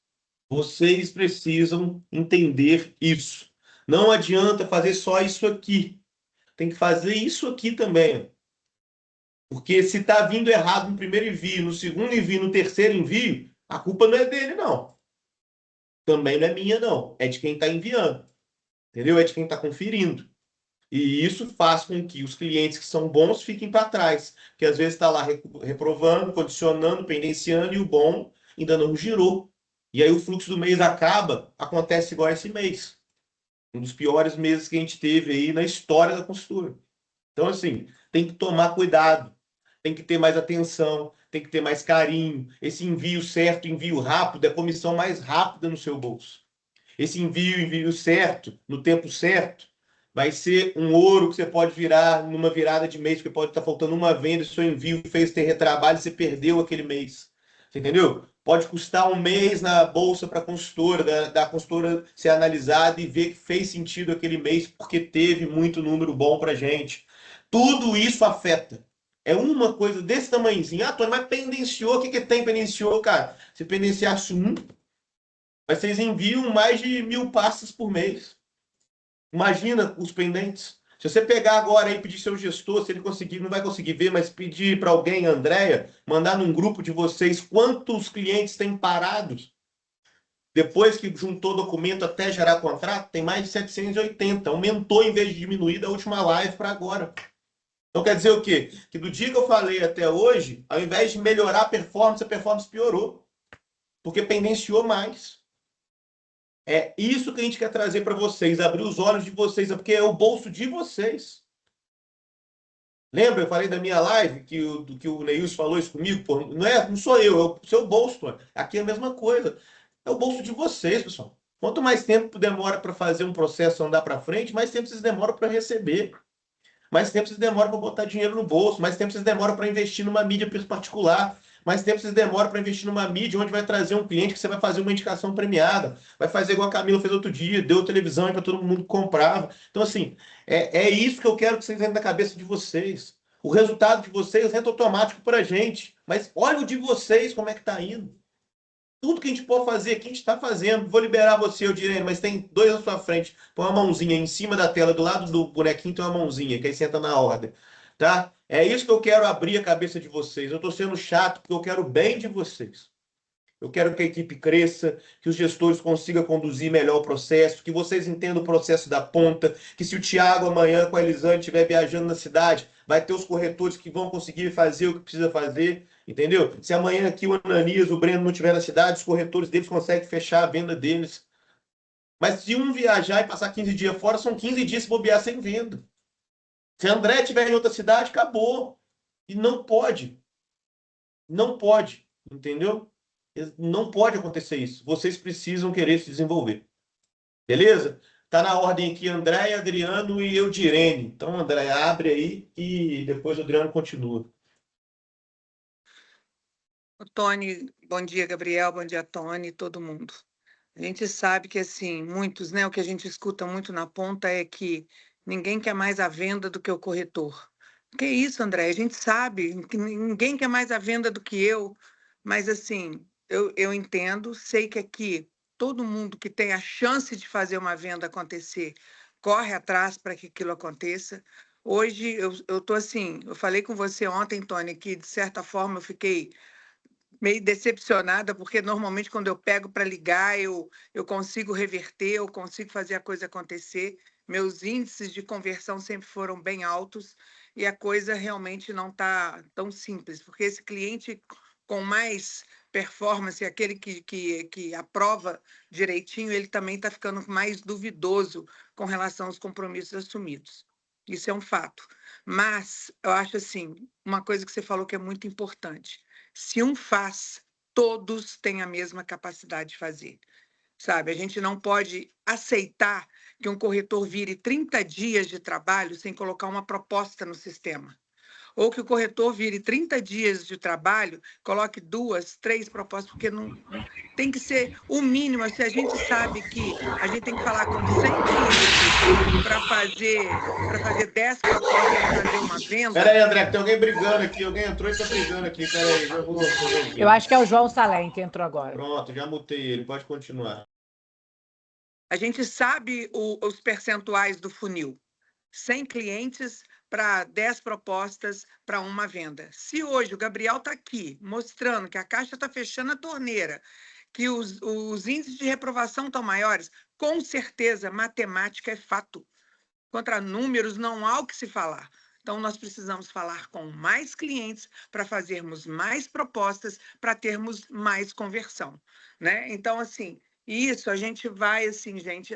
C: Vocês precisam entender isso. Não adianta fazer só isso aqui. Tem que fazer isso aqui também. Porque se está vindo errado no primeiro envio, no segundo envio, no terceiro envio, a culpa não é dele, não. Também não é minha, não. É de quem está enviando. Entendeu? É de quem está conferindo. E isso faz com que os clientes que são bons fiquem para trás. Porque às vezes está lá reprovando, condicionando, pendenciando, e o bom ainda não girou. E aí o fluxo do mês acaba, acontece igual esse mês. Um dos piores meses que a gente teve aí na história da consultora. Então, assim, tem que tomar cuidado. Tem que ter mais atenção, tem que ter mais carinho. Esse envio certo, envio rápido, é a comissão mais rápida no seu bolso. Esse envio certo, no tempo certo, vai ser um ouro que você pode virar numa virada de mês, porque pode estar faltando uma venda, e seu envio fez ter retrabalho e você perdeu aquele mês. Você entendeu? Pode custar um mês na bolsa para a consultora, da consultora ser analisada e ver que fez sentido aquele mês, porque teve muito número bom para gente. Tudo isso afeta. É uma coisa desse tamanhozinho. Ah, Tony, mas pendenciou, o que tem pendenciou, cara? Se pendenciasse mas vocês enviam mais de 1.000 pastas por mês. Imagina os pendentes. Se você pegar agora e pedir seu gestor, se ele conseguir, não vai conseguir ver, mas pedir para alguém, Andréia, mandar num grupo de vocês quantos clientes têm parados, depois que juntou documento até gerar contrato, tem mais de 780. Aumentou em vez de diminuir da última live para agora. Então quer dizer o quê? Que do dia que eu falei até hoje, ao invés de melhorar a performance piorou. Porque pendenciou mais. É isso que a gente quer trazer para vocês, abrir os olhos de vocês, porque é o bolso de vocês. Lembra? Eu falei da minha live, que o Neilson falou isso comigo? Pô, não sou eu, é o seu bolso. Pô. Aqui é a mesma coisa. É o bolso de vocês, pessoal. Quanto mais tempo demora para fazer um processo andar para frente, mais tempo vocês demoram para receber. Mais tempo vocês demoram para botar dinheiro no bolso, mais tempo vocês demoram para investir numa mídia particular, mais tempo vocês demoram para investir numa mídia onde vai trazer um cliente que você vai fazer uma indicação premiada, vai fazer igual a Camila fez outro dia, deu televisão para todo mundo que comprava. Então, assim, é isso que eu quero que vocês entrem na cabeça de vocês. O resultado de vocês entra automático para a gente, mas olha o de vocês como é que está indo. Tudo que a gente pode fazer aqui, a gente está fazendo. Vou liberar você, eu direi, mas tem dois na sua frente. Põe uma mãozinha em cima da tela, do lado do bonequinho tem uma mãozinha, que aí senta na ordem. Tá? É isso que eu quero abrir a cabeça de vocês. Eu estou sendo chato porque eu quero o bem de vocês. Eu quero que a equipe cresça, que os gestores consigam conduzir melhor o processo, que vocês entendam o processo da ponta, que se o Thiago amanhã com a Elisane estiver viajando na cidade, vai ter os corretores que vão conseguir fazer o que precisa fazer, entendeu? Se amanhã aqui o Ananias, o Breno não estiver na cidade, os corretores deles conseguem fechar a venda deles. Mas se um viajar e passar 15 dias fora, são 15 dias se bobear sem venda. Se André estiver em outra cidade, acabou. E não pode. Não pode, entendeu? Não pode acontecer isso. Vocês precisam querer se desenvolver. Beleza? Tá na ordem aqui André, Adriano e Eudirene. Então, André, abre aí e depois o Adriano continua.
F: Tony, bom dia, Gabriel, bom dia, Tony, todo mundo. A gente sabe que, assim, muitos, né, o que a gente escuta muito na ponta é que ninguém quer mais a venda do que o corretor. Que isso, André? A gente sabe que ninguém quer mais a venda do que eu, mas, assim, eu entendo, sei que aqui todo mundo que tem a chance de fazer uma venda acontecer corre atrás para que aquilo aconteça. Hoje, eu estou assim, eu falei com você ontem, Tony, que, de certa forma, eu fiquei meio decepcionada, porque normalmente quando eu pego para ligar, eu consigo reverter, eu consigo fazer a coisa acontecer. Meus índices de conversão sempre foram bem altos. e a coisa realmente não está tão simples, porque esse cliente com mais performance, aquele que aprova direitinho, ele também está ficando mais duvidoso com relação aos compromissos assumidos. Isso é um fato. Mas eu acho assim, uma coisa que você falou que é muito importante. Se um faz, todos têm a mesma capacidade de fazer. Sabe? A gente não pode aceitar que um corretor vire 30 dias de trabalho sem colocar uma proposta no sistema. Ou que o corretor vire 30 dias de trabalho, coloque 2, 3 propostas, porque não tem que ser o mínimo. Se a gente sabe que a gente tem que falar com 100 clientes para fazer 10 propostas para fazer uma venda.
C: Peraí, André, que tem alguém brigando aqui. Alguém entrou e está brigando aqui. Peraí, já vou resolver.
G: Eu acho que é o João Salem que entrou agora.
C: Pronto, já mutei ele. Pode continuar.
F: A gente sabe os percentuais do funil. 100 clientes para 10 propostas para uma venda. Se hoje o Gabriel está aqui mostrando que a Caixa está fechando a torneira, que os índices de reprovação estão maiores, com certeza, matemática é fato. Contra números não há o que se falar. Então, nós precisamos falar com mais clientes para fazermos mais propostas, para termos mais conversão, né? Então, assim, isso a gente vai, assim, gente,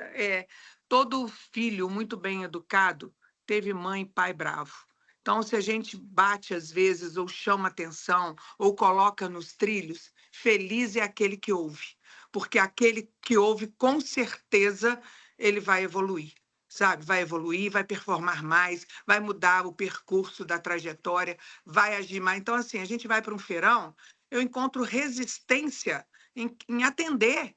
F: todo filho muito bem educado teve mãe e pai bravo. Então, se a gente bate às vezes, ou chama atenção, ou coloca nos trilhos, feliz é aquele que ouve, porque aquele que ouve, com certeza, ele vai evoluir. Sabe, vai evoluir, vai performar mais, vai mudar o percurso da trajetória, vai agir mais. Então, assim, a gente vai para um feirão, eu encontro resistência em atender.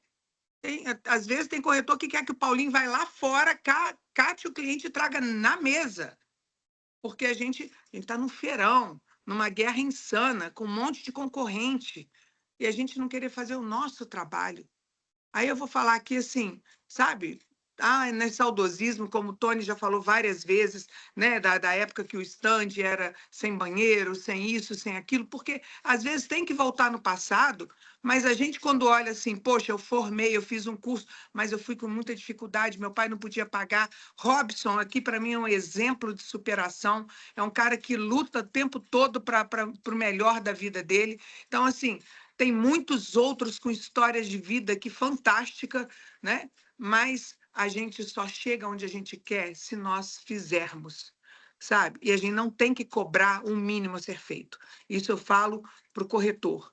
F: Às vezes tem corretor que quer que o Paulinho vai lá fora, cate o cliente e traga na mesa. Porque a gente está num feirão, numa guerra insana, com um monte de concorrente, e a gente não querer fazer o nosso trabalho. Aí eu vou falar aqui assim, sabe? Não é saudosismo, como o Tony já falou várias vezes, né? Da época que o stand era sem banheiro, sem isso, sem aquilo, porque às vezes tem que voltar no passado, mas a gente quando olha assim, poxa, eu formei, eu fiz um curso, mas eu fui com muita dificuldade, meu pai não podia pagar. Robson aqui para mim é um exemplo de superação, é um cara que luta o tempo todo para o melhor da vida dele. Então, assim, tem muitos outros com histórias de vida que fantástica, né? Mas a gente só chega onde a gente quer se nós fizermos, sabe? E a gente não tem que cobrar um mínimo a ser feito. Isso eu falo para o corretor,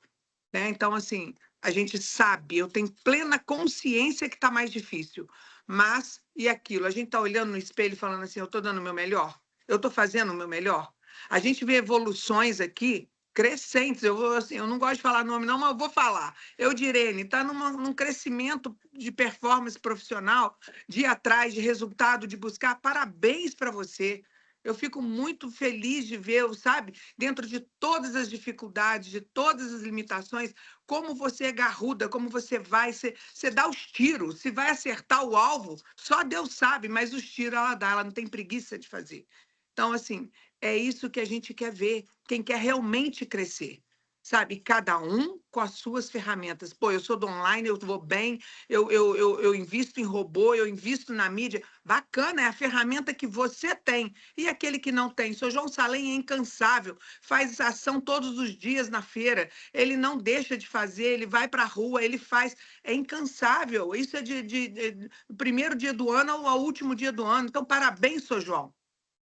F: né? Então, assim, a gente sabe, eu tenho plena consciência que está mais difícil, mas e aquilo? A gente está olhando no espelho e falando assim, eu estou dando o meu melhor? Eu estou fazendo o meu melhor? A gente vê evoluções aqui crescentes. Eu não gosto de falar nome, não, mas eu vou falar. Eudirene está num crescimento de performance profissional, de ir atrás, de resultado, de buscar. Parabéns para você. Eu fico muito feliz de ver, sabe, dentro de todas as dificuldades, de todas as limitações, como você é garruda, como você vai, você dá os tiros, se vai acertar o alvo, só Deus sabe, mas os tiros ela dá, ela não tem preguiça de fazer. Então, assim, é isso que a gente quer ver, quem quer realmente crescer, sabe? Cada um com as suas ferramentas. Pô, eu sou do online, eu vou bem, eu invisto em robô, eu invisto na mídia. Bacana, é a ferramenta que você tem. E aquele que não tem? Seu João Salem é incansável, faz ação todos os dias na feira, ele não deixa de fazer, ele vai para a rua, ele faz, é incansável. Isso é de primeiro dia do ano ao último dia do ano. Então, parabéns, seu João.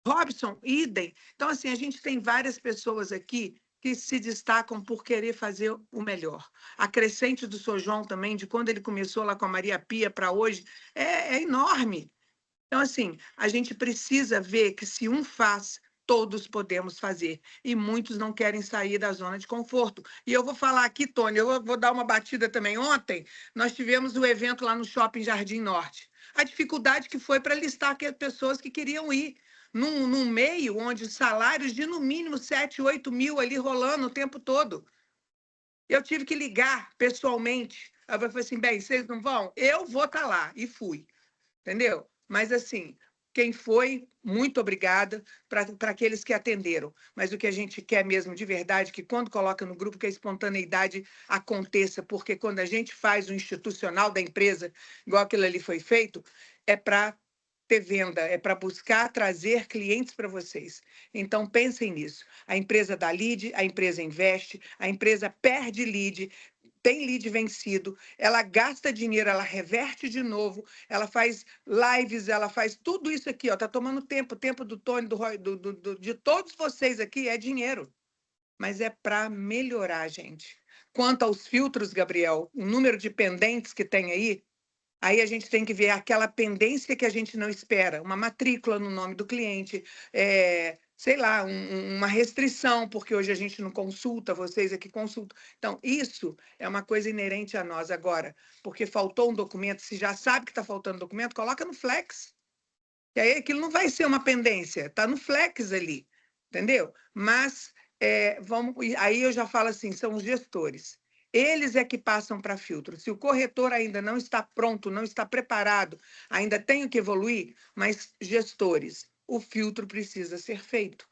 F: Robson, idem. Então, assim, a gente tem várias pessoas aqui que se destacam por querer fazer o melhor. A crescente do Sr. João também, de quando ele começou lá com a Maria Pia para hoje, é enorme. Então, assim, a gente precisa ver que se um faz, todos podemos fazer. E muitos não querem sair da zona de conforto. E eu vou falar aqui, Tony, eu vou dar uma batida também. Ontem, nós tivemos o evento lá no Shopping Jardim Norte. A dificuldade que foi para listar aquelas pessoas que queriam ir. Num meio onde salários de no mínimo 7, 8 mil ali rolando o tempo todo. Eu tive que ligar pessoalmente. Aí eu falei assim, bem, vocês não vão? Eu vou estar lá. E fui. Entendeu? Mas, assim, quem foi, muito obrigada para aqueles que atenderam. Mas o que a gente quer mesmo, de verdade, que quando coloca no grupo, que a espontaneidade aconteça, porque quando a gente faz o institucional da empresa, igual aquilo ali foi feito, é para ter venda, é para buscar trazer clientes para vocês. Então, pensem nisso. A empresa dá lead, a empresa investe, a empresa perde lead, tem lead vencido, ela gasta dinheiro, ela reverte de novo, ela faz lives, ela faz tudo isso aqui, ó, tá tomando tempo, tempo do Tony, do Roy, de todos vocês aqui, é dinheiro. Mas é para melhorar, gente. Quanto aos filtros, Gabriel, o número de pendentes que tem aí a gente tem que ver aquela pendência que a gente não espera, uma matrícula no nome do cliente, sei lá, uma restrição, porque hoje a gente não consulta, vocês aqui consultam. Então, isso é uma coisa inerente a nós agora, porque faltou um documento, se já sabe que está faltando documento, coloca no Flex. E aí aquilo não vai ser uma pendência, está no Flex ali, entendeu? Mas, aí eu já falo assim, são os gestores. Eles é que passam para filtro. Se o corretor ainda não está pronto, não está preparado, ainda tem que evoluir, mas gestores, o filtro precisa ser feito,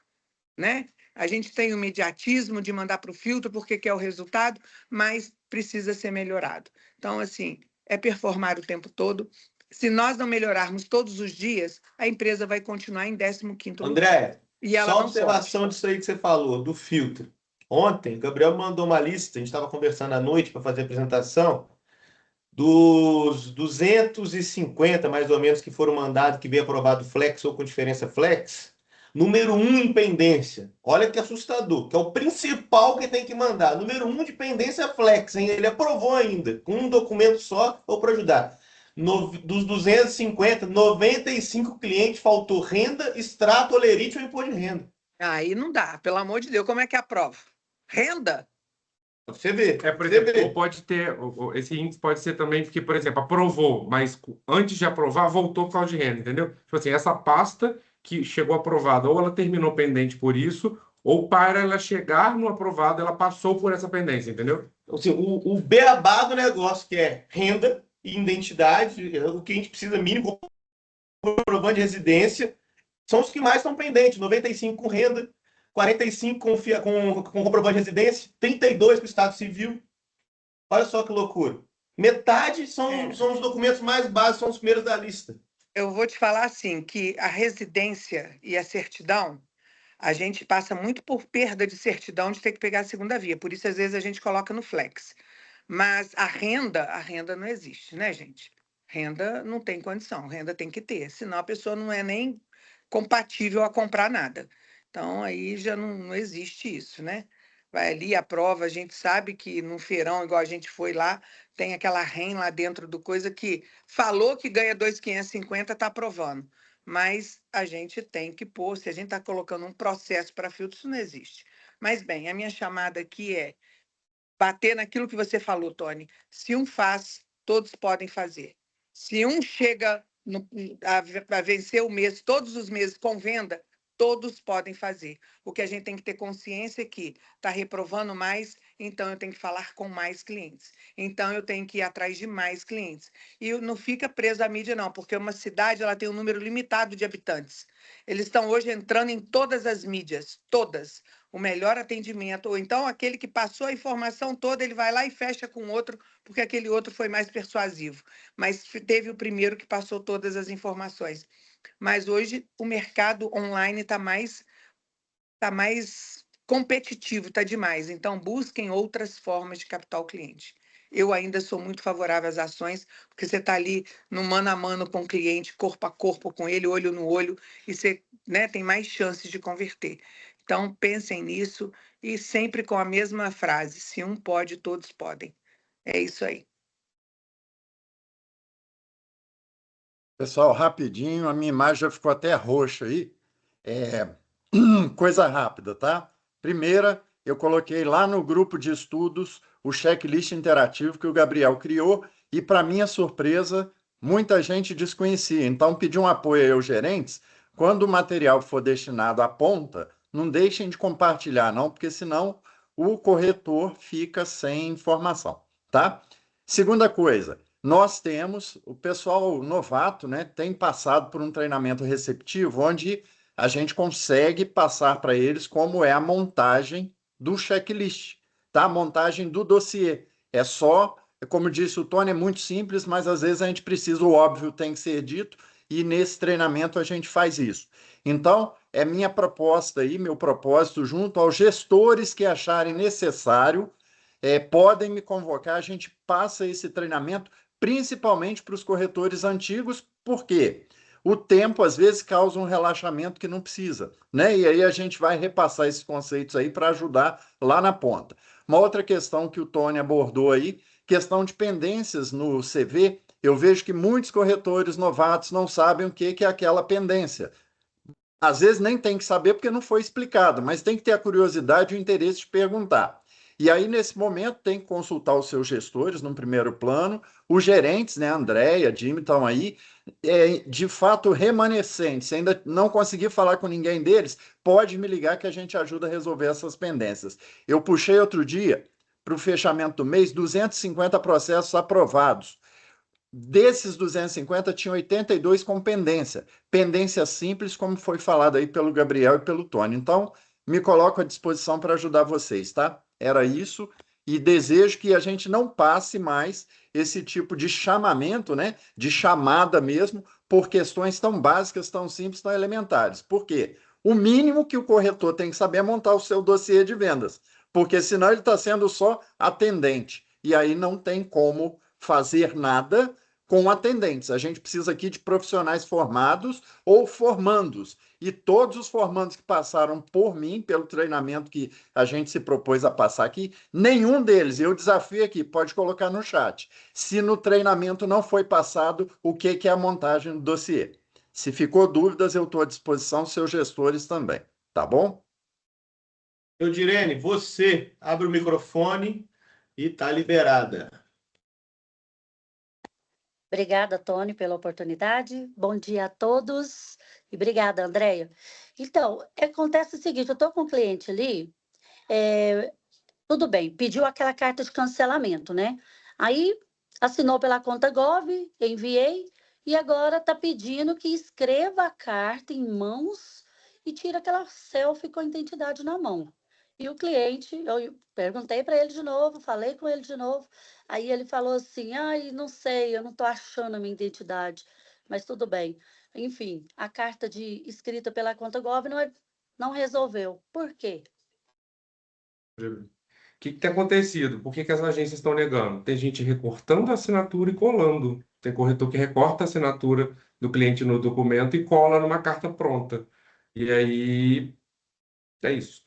F: né? A gente tem o imediatismo de mandar para o filtro porque quer o resultado, mas precisa ser melhorado. Então, assim, é performar o tempo todo. Se nós não melhorarmos todos os dias, a empresa vai continuar em 15º lugar.
C: André,
F: E ela
C: só
F: não
C: observação
F: pode.
C: disso aí que você falou, do filtro. Ontem, o Gabriel mandou uma lista, a gente estava conversando à noite para fazer a apresentação, dos 250, mais ou menos, que foram mandados, que veio aprovado Flex ou com diferença Flex, número 1 em pendência. Olha que assustador, que é o principal que tem que mandar. Número 1 de pendência Flex, hein? Ele aprovou ainda, com um documento só, ou para ajudar. Dos 250, 95 clientes faltou renda, extrato, olerite ou imposto de renda.
F: Aí não dá, pelo amor de Deus, como é que aprova? Renda?
C: Você vê,
A: Por
C: você
A: exemplo, ou
C: vê.
A: pode ter, esse índice pode ser também porque, por exemplo, aprovou, mas antes de aprovar, voltou por causa de renda, entendeu? Tipo assim, essa pasta que chegou aprovada, ou ela terminou pendente por isso, ou para ela chegar no aprovado, ela passou por essa pendência, entendeu?
C: Assim, o beabá do negócio, que é renda e identidade, o que a gente precisa mínimo, comprovante de residência, são os que mais estão pendentes. 95 com renda, 45 com comprovante de residência, 32 com Estado Civil. Olha só que loucura. Metade são os documentos mais básicos, são os primeiros da lista.
F: Eu vou te falar assim, que a residência e a certidão, a gente passa muito por perda de certidão de ter que pegar a segunda via. Por isso, às vezes, a gente coloca no Flex. Mas a renda não existe, né, gente? Renda não tem condição, renda tem que ter, senão a pessoa não é nem compatível a comprar nada. Então, aí já não existe isso, né? Vai ali, aprova, a gente sabe que no feirão, igual a gente foi lá, tem aquela REM lá dentro do coisa que falou que ganha 2.550, está aprovando. Mas a gente tem que pôr, se a gente está colocando um processo para filtro, isso não existe. Mas, bem, a minha chamada aqui é bater naquilo que você falou, Tony. Se um faz, todos podem fazer. Se um chega a vencer o mês, todos os meses com venda, todos podem fazer. O que a gente tem que ter consciência é que está reprovando mais, então eu tenho que falar com mais clientes. Então eu tenho que ir atrás de mais clientes. E não fica preso à mídia, não, porque uma cidade ela tem um número limitado de habitantes. Eles estão hoje entrando em todas as mídias, todas. O melhor atendimento, ou então aquele que passou a informação toda, ele vai lá e fecha com outro, porque aquele outro foi mais persuasivo. Mas teve o primeiro que passou todas as informações. Mas hoje o mercado online está mais competitivo, está demais. Então, busquem outras formas de captar o cliente. Eu ainda sou muito favorável às ações, porque você está ali no mano a mano com o cliente, corpo a corpo com ele, olho no olho, e você, né, tem mais chances de converter. Então, pensem nisso e sempre com a mesma frase: se um pode, todos podem. É isso aí.
B: Pessoal, rapidinho, a minha imagem já ficou até roxa aí. Coisa rápida, tá? Primeira, eu coloquei lá no grupo de estudos o checklist interativo que o Gabriel criou e, para minha surpresa, muita gente desconhecia. Então, pedi um apoio aí aos gerentes. Quando o material for destinado à ponta, não deixem de compartilhar, não, porque senão o corretor fica sem informação, tá? Segunda coisa, nós temos, o pessoal novato, né, tem passado por um treinamento receptivo, onde a gente consegue passar para eles como é a montagem do checklist, tá? A montagem do dossiê. Como disse o Tony, é muito simples, mas às vezes a gente precisa, o óbvio tem que ser dito, e nesse treinamento a gente faz isso. Então, é minha proposta aí, meu propósito, junto aos gestores que acharem necessário, podem me convocar, a gente passa esse treinamento, principalmente para os corretores antigos, por quê? O tempo, às vezes, causa um relaxamento que não precisa, né? E aí a gente vai repassar esses conceitos aí para ajudar lá na ponta. Uma outra questão que o Tony abordou aí, questão de pendências no CV, eu vejo que muitos corretores novatos não sabem o que é aquela pendência. Às vezes nem tem que saber porque não foi explicado, mas tem que ter a curiosidade e o interesse de perguntar. E aí, nesse momento, tem que consultar os seus gestores, num primeiro plano, os gerentes, né, Andréia, Jimmy, estão aí, de fato, remanescentes. Se ainda não conseguir falar com ninguém deles, pode me ligar que a gente ajuda a resolver essas pendências. Eu puxei outro dia, para o fechamento do mês, 250 processos aprovados. Desses 250, tinha 82 com pendência. Pendência simples, como foi falado aí pelo Gabriel e pelo Tony. Então, me coloco à disposição para ajudar vocês, tá? Era isso. E desejo que a gente não passe mais esse tipo de chamamento, né? De chamada mesmo, por questões tão básicas, tão simples, tão elementares. Por quê? O mínimo que o corretor tem que saber é montar o seu dossiê de vendas, porque senão ele está sendo só atendente. E aí não tem como fazer nada com atendentes. A gente precisa aqui de profissionais formados ou formandos. E todos os formandos que passaram por mim, pelo treinamento que a gente se propôs a passar aqui, nenhum deles, eu desafio aqui, pode colocar no chat, se no treinamento não foi passado o que é a montagem do dossiê. Se ficou dúvidas, eu estou à disposição, seus gestores também. Tá bom?
C: Eudirene, você abre o microfone e está liberada.
H: Obrigada, Tony, pela oportunidade. Bom dia a todos. E obrigada, Andréia. Então, acontece o seguinte, eu estou com um cliente ali, tudo bem, pediu aquela carta de cancelamento, né? Aí, assinou pela conta Gov, enviei, e agora está pedindo que escreva a carta em mãos e tira aquela selfie com a identidade na mão. E o cliente, eu perguntei para ele de novo, falei com ele de novo, aí ele falou assim, ai, não sei, eu não estou achando a minha identidade, mas tudo bem. Enfim, a carta escrita pela conta Gov não resolveu. Por quê?
A: O que tem acontecido? Por que as agências estão negando? Tem gente recortando a assinatura e colando. Tem corretor que recorta a assinatura do cliente no documento e cola numa carta pronta. E aí, é isso.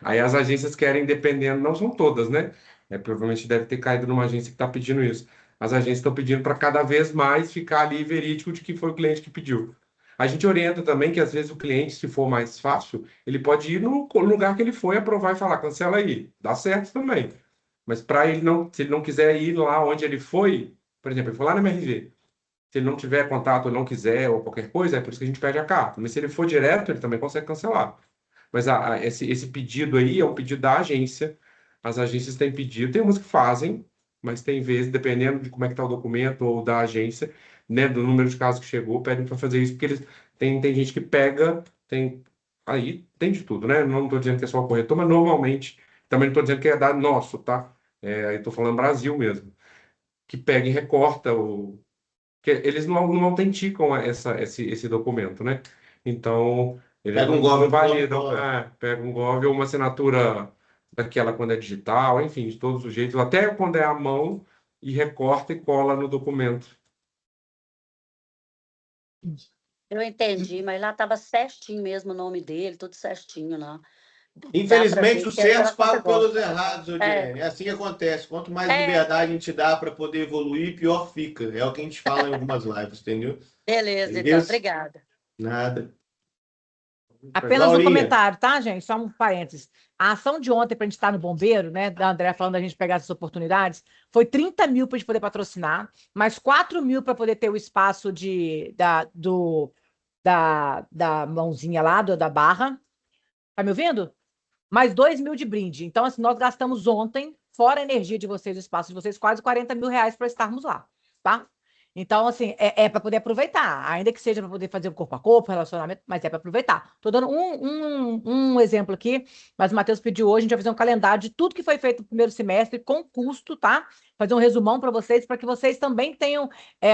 A: Aí as agências querem, dependendo, não são todas, né? Provavelmente deve ter caído numa agência que está pedindo isso. As agências estão pedindo para cada vez mais ficar ali verídico de que foi o cliente que pediu. A gente orienta também que às vezes o cliente, se for mais fácil, ele pode ir no lugar que ele foi, aprovar e falar, cancela aí. Dá certo também. Mas para ele não, se ele não quiser ir lá onde ele foi, por exemplo, ele foi lá na MRV. Se ele não tiver contato ou não quiser ou qualquer coisa, é por isso que a gente pede a carta. Mas se ele for direto, ele também consegue cancelar. Mas esse pedido aí é um pedido da agência. As agências têm pedido, tem umas que fazem, mas tem vezes, dependendo de como é que está o documento ou da agência, né, do número de casos que chegou, pedem para fazer isso, porque eles tem gente que pega, aí tem de tudo, né? Não estou dizendo que é só o corretor, mas normalmente, também não estou dizendo que é da nosso, tá? Aí estou falando Brasil mesmo, que pega e recorta, que eles não autenticam esse documento, né? Então, eles
C: Pega um
A: não
C: Gov
A: validam, pega um Gov ou uma assinatura daquela quando é digital, enfim, de todos os jeitos, até quando é à mão, e recorta e cola no documento.
H: Eu entendi, mas lá estava certinho mesmo o nome dele, tudo certinho lá.
C: Infelizmente, os certos pagam pelos
H: coisa.
C: errados, Eudirene. É assim que acontece. Quanto mais liberdade a gente dá para poder evoluir, pior fica. É o que a gente fala em algumas lives, entendeu?
H: Beleza, então, obrigada.
C: Nada.
G: Apenas um comentário, tá, gente? Só um parênteses. A ação de ontem para a gente estar no bombeiro, né, da André falando da gente pegar essas oportunidades, foi 30 mil para a gente poder patrocinar, mais 4 mil para poder ter o espaço da mãozinha lá, da barra. Tá me ouvindo? Mais 2 mil de brinde. Então, assim, nós gastamos ontem, fora a energia de vocês, o espaço de vocês, quase 40 mil reais para estarmos lá, tá? Então, assim, é para poder aproveitar, ainda que seja para poder fazer o corpo a corpo, relacionamento, mas é para aproveitar. Estou dando um exemplo aqui, mas o Matheus pediu hoje, a gente vai fazer um calendário de tudo que foi feito no primeiro semestre, com custo, tá? Fazer um resumão para vocês que vocês também tenham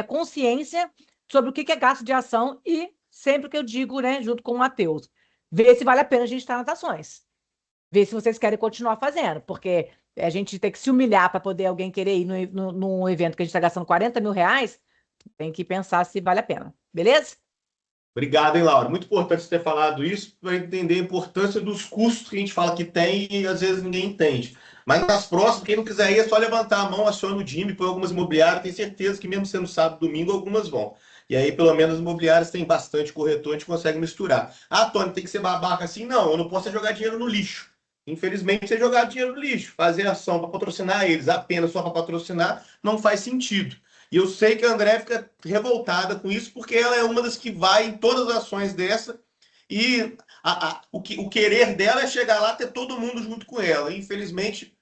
G: consciência sobre o que é gasto de ação e sempre que eu digo, né, junto com o Matheus, ver se vale a pena a gente estar nas ações. Ver se vocês querem continuar fazendo, porque a gente tem que se humilhar para poder alguém querer ir num evento que a gente está gastando 40 mil reais, tem que pensar se vale a pena. Beleza?
C: Obrigado, hein, Laura? Muito importante você ter falado isso para entender a importância dos custos que a gente fala que tem e às vezes ninguém entende. Mas nas próximas, quem não quiser ir, é só levantar a mão, aciona o DIME, põe algumas imobiliárias, tenho certeza que mesmo sendo sábado e domingo, algumas vão. E aí, pelo menos, as imobiliárias têm bastante corretor, a gente consegue misturar. Ah, Tony, tem que ser babaca assim? Não, eu não posso jogar dinheiro no lixo. Infelizmente, você jogar dinheiro no lixo, fazer ação para patrocinar eles apenas só para patrocinar, não faz sentido. E eu sei que a André fica revoltada com isso, porque ela é uma das que vai em todas as ações dessa, e o querer dela é chegar lá e ter todo mundo junto com ela. E, infelizmente,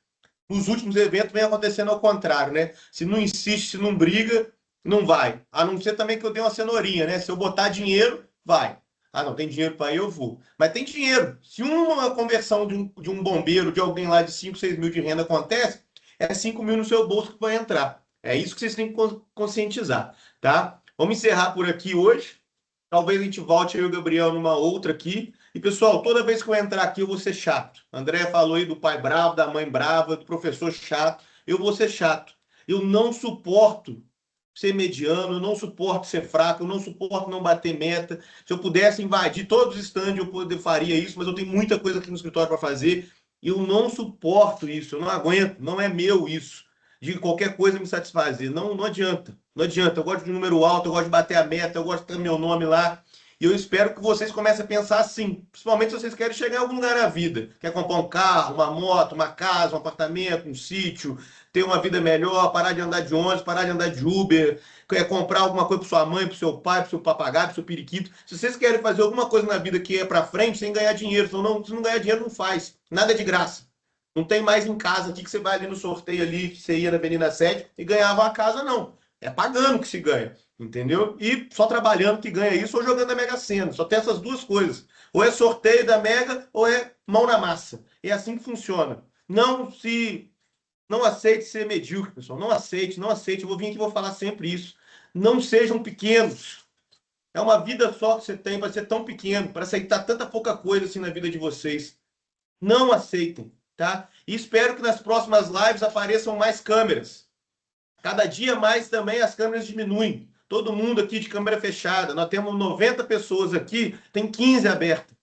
C: nos últimos eventos vem acontecendo ao contrário, né? Se não insiste, se não briga, não vai. A não ser também que eu dei uma cenourinha, né? Se eu botar dinheiro, vai. Ah, não, tem dinheiro para ir, eu vou. Mas tem dinheiro. Se uma conversão de um bombeiro, de alguém lá de 5, 6 mil de renda acontece, é 5 mil no seu bolso que vai entrar. É isso que vocês têm que conscientizar, tá? Vamos encerrar por aqui hoje. Talvez a gente volte eu e o Gabriel numa outra aqui. E, pessoal, toda vez que eu entrar aqui, eu vou ser chato. A André falou aí do pai bravo, da mãe brava, do professor chato. Eu vou ser chato. Eu não suporto ser mediano, eu não suporto ser fraco, eu não suporto não bater meta. Se eu pudesse invadir todos os stands, eu faria isso, mas eu tenho muita coisa aqui no escritório para fazer. E eu não suporto isso, eu não aguento, não é meu isso. De qualquer coisa me satisfazer. Não, não adianta. Não adianta. Eu gosto de número alto, eu gosto de bater a meta, eu gosto de ter meu nome lá. E eu espero que vocês comecem a pensar assim. Principalmente se vocês querem chegar em algum lugar na vida. Quer comprar um carro, uma moto, uma casa, um apartamento, um sítio, ter uma vida melhor, parar de andar de ônibus, parar de andar de Uber, quer comprar alguma coisa para sua mãe, para o seu pai, para o seu papagaio, para o seu periquito. Se vocês querem fazer alguma coisa na vida que é para frente, sem ganhar dinheiro. Se não ganhar dinheiro, não faz. Nada é de graça. Não tem mais em casa aqui que você vai ali no sorteio ali, que você ia na Avenida 7 e ganhava a casa, não. É pagando que se ganha, entendeu? E só trabalhando que ganha isso ou jogando a Mega Sena. Só tem essas duas coisas. Ou é sorteio da Mega ou é mão na massa. É assim que funciona. Não aceite ser medíocre, pessoal. Não aceite, não aceite. Eu vou vir aqui e vou falar sempre isso. Não sejam pequenos. É uma vida só que você tem para ser tão pequeno, para aceitar tanta pouca coisa assim na vida de vocês. Não aceitem. Tá? E espero que nas próximas lives apareçam mais câmeras. Cada dia mais também as câmeras diminuem. Todo mundo aqui de câmera fechada. Nós temos 90 pessoas aqui, tem 15 abertas.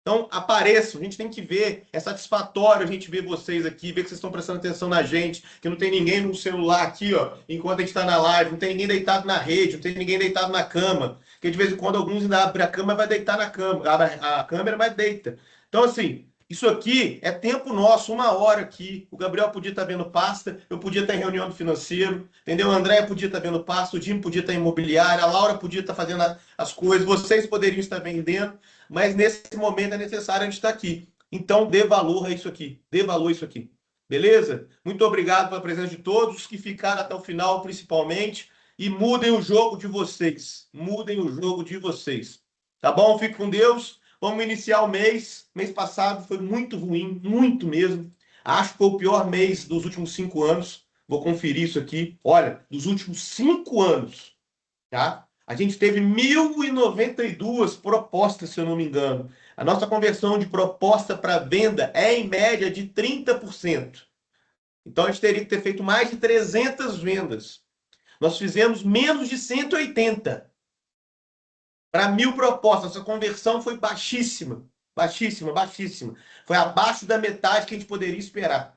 C: Então, apareçam. A gente tem que ver. É satisfatório a gente ver vocês aqui, ver que vocês estão prestando atenção na gente, que não tem ninguém no celular aqui, ó, enquanto a gente está na live, não tem ninguém deitado na rede, não tem ninguém deitado na cama. Porque de vez em quando alguns ainda abrem a cama e vai deitar na cama. Abre a câmera, mas deita. Então, assim, isso aqui é tempo nosso, 1 hora aqui. O Gabriel podia estar vendo pasta, eu podia estar em reunião do financeiro, entendeu? O André podia estar vendo pasta, o Jim podia estar em imobiliária, a Laura podia estar fazendo as coisas, vocês poderiam estar vendendo, mas nesse momento é necessário a gente estar aqui. Então, dê valor a isso aqui. Dê valor a isso aqui. Beleza? Muito obrigado pela presença de todos, os que ficaram até o final, principalmente. E mudem o jogo de vocês. Mudem o jogo de vocês. Tá bom? Fique com Deus. Vamos iniciar o mês. Mês passado foi muito ruim, muito mesmo. Acho que foi o pior mês dos últimos 5 anos. Vou conferir isso aqui. Olha, dos últimos 5 anos, tá? A gente teve 1.092 propostas, se eu não me engano. A nossa conversão de proposta para venda é, em média, de 30%. Então, a gente teria que ter feito mais de 300 vendas. Nós fizemos menos de 180. Para 1.000 propostas, essa conversão foi baixíssima. Baixíssima, baixíssima. Foi abaixo da metade que a gente poderia esperar.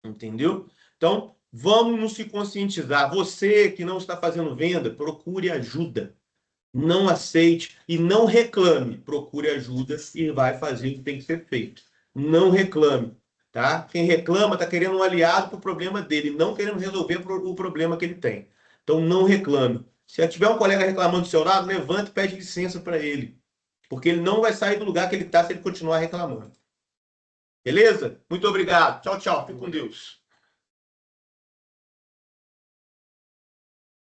C: Entendeu? Então, vamos nos conscientizar. Você que não está fazendo venda, procure ajuda. Não aceite e não reclame. Procure ajuda e vai fazer o que tem que ser feito. Não reclame. Tá? Quem reclama está querendo um aliado para o problema dele, não querendo resolver o problema que ele tem. Então, não reclame. Se tiver um colega reclamando do seu lado, levante e pede licença para ele. Porque ele não vai sair do lugar que ele está se ele continuar reclamando. Beleza? Muito obrigado. Tchau, tchau. Fique com Deus.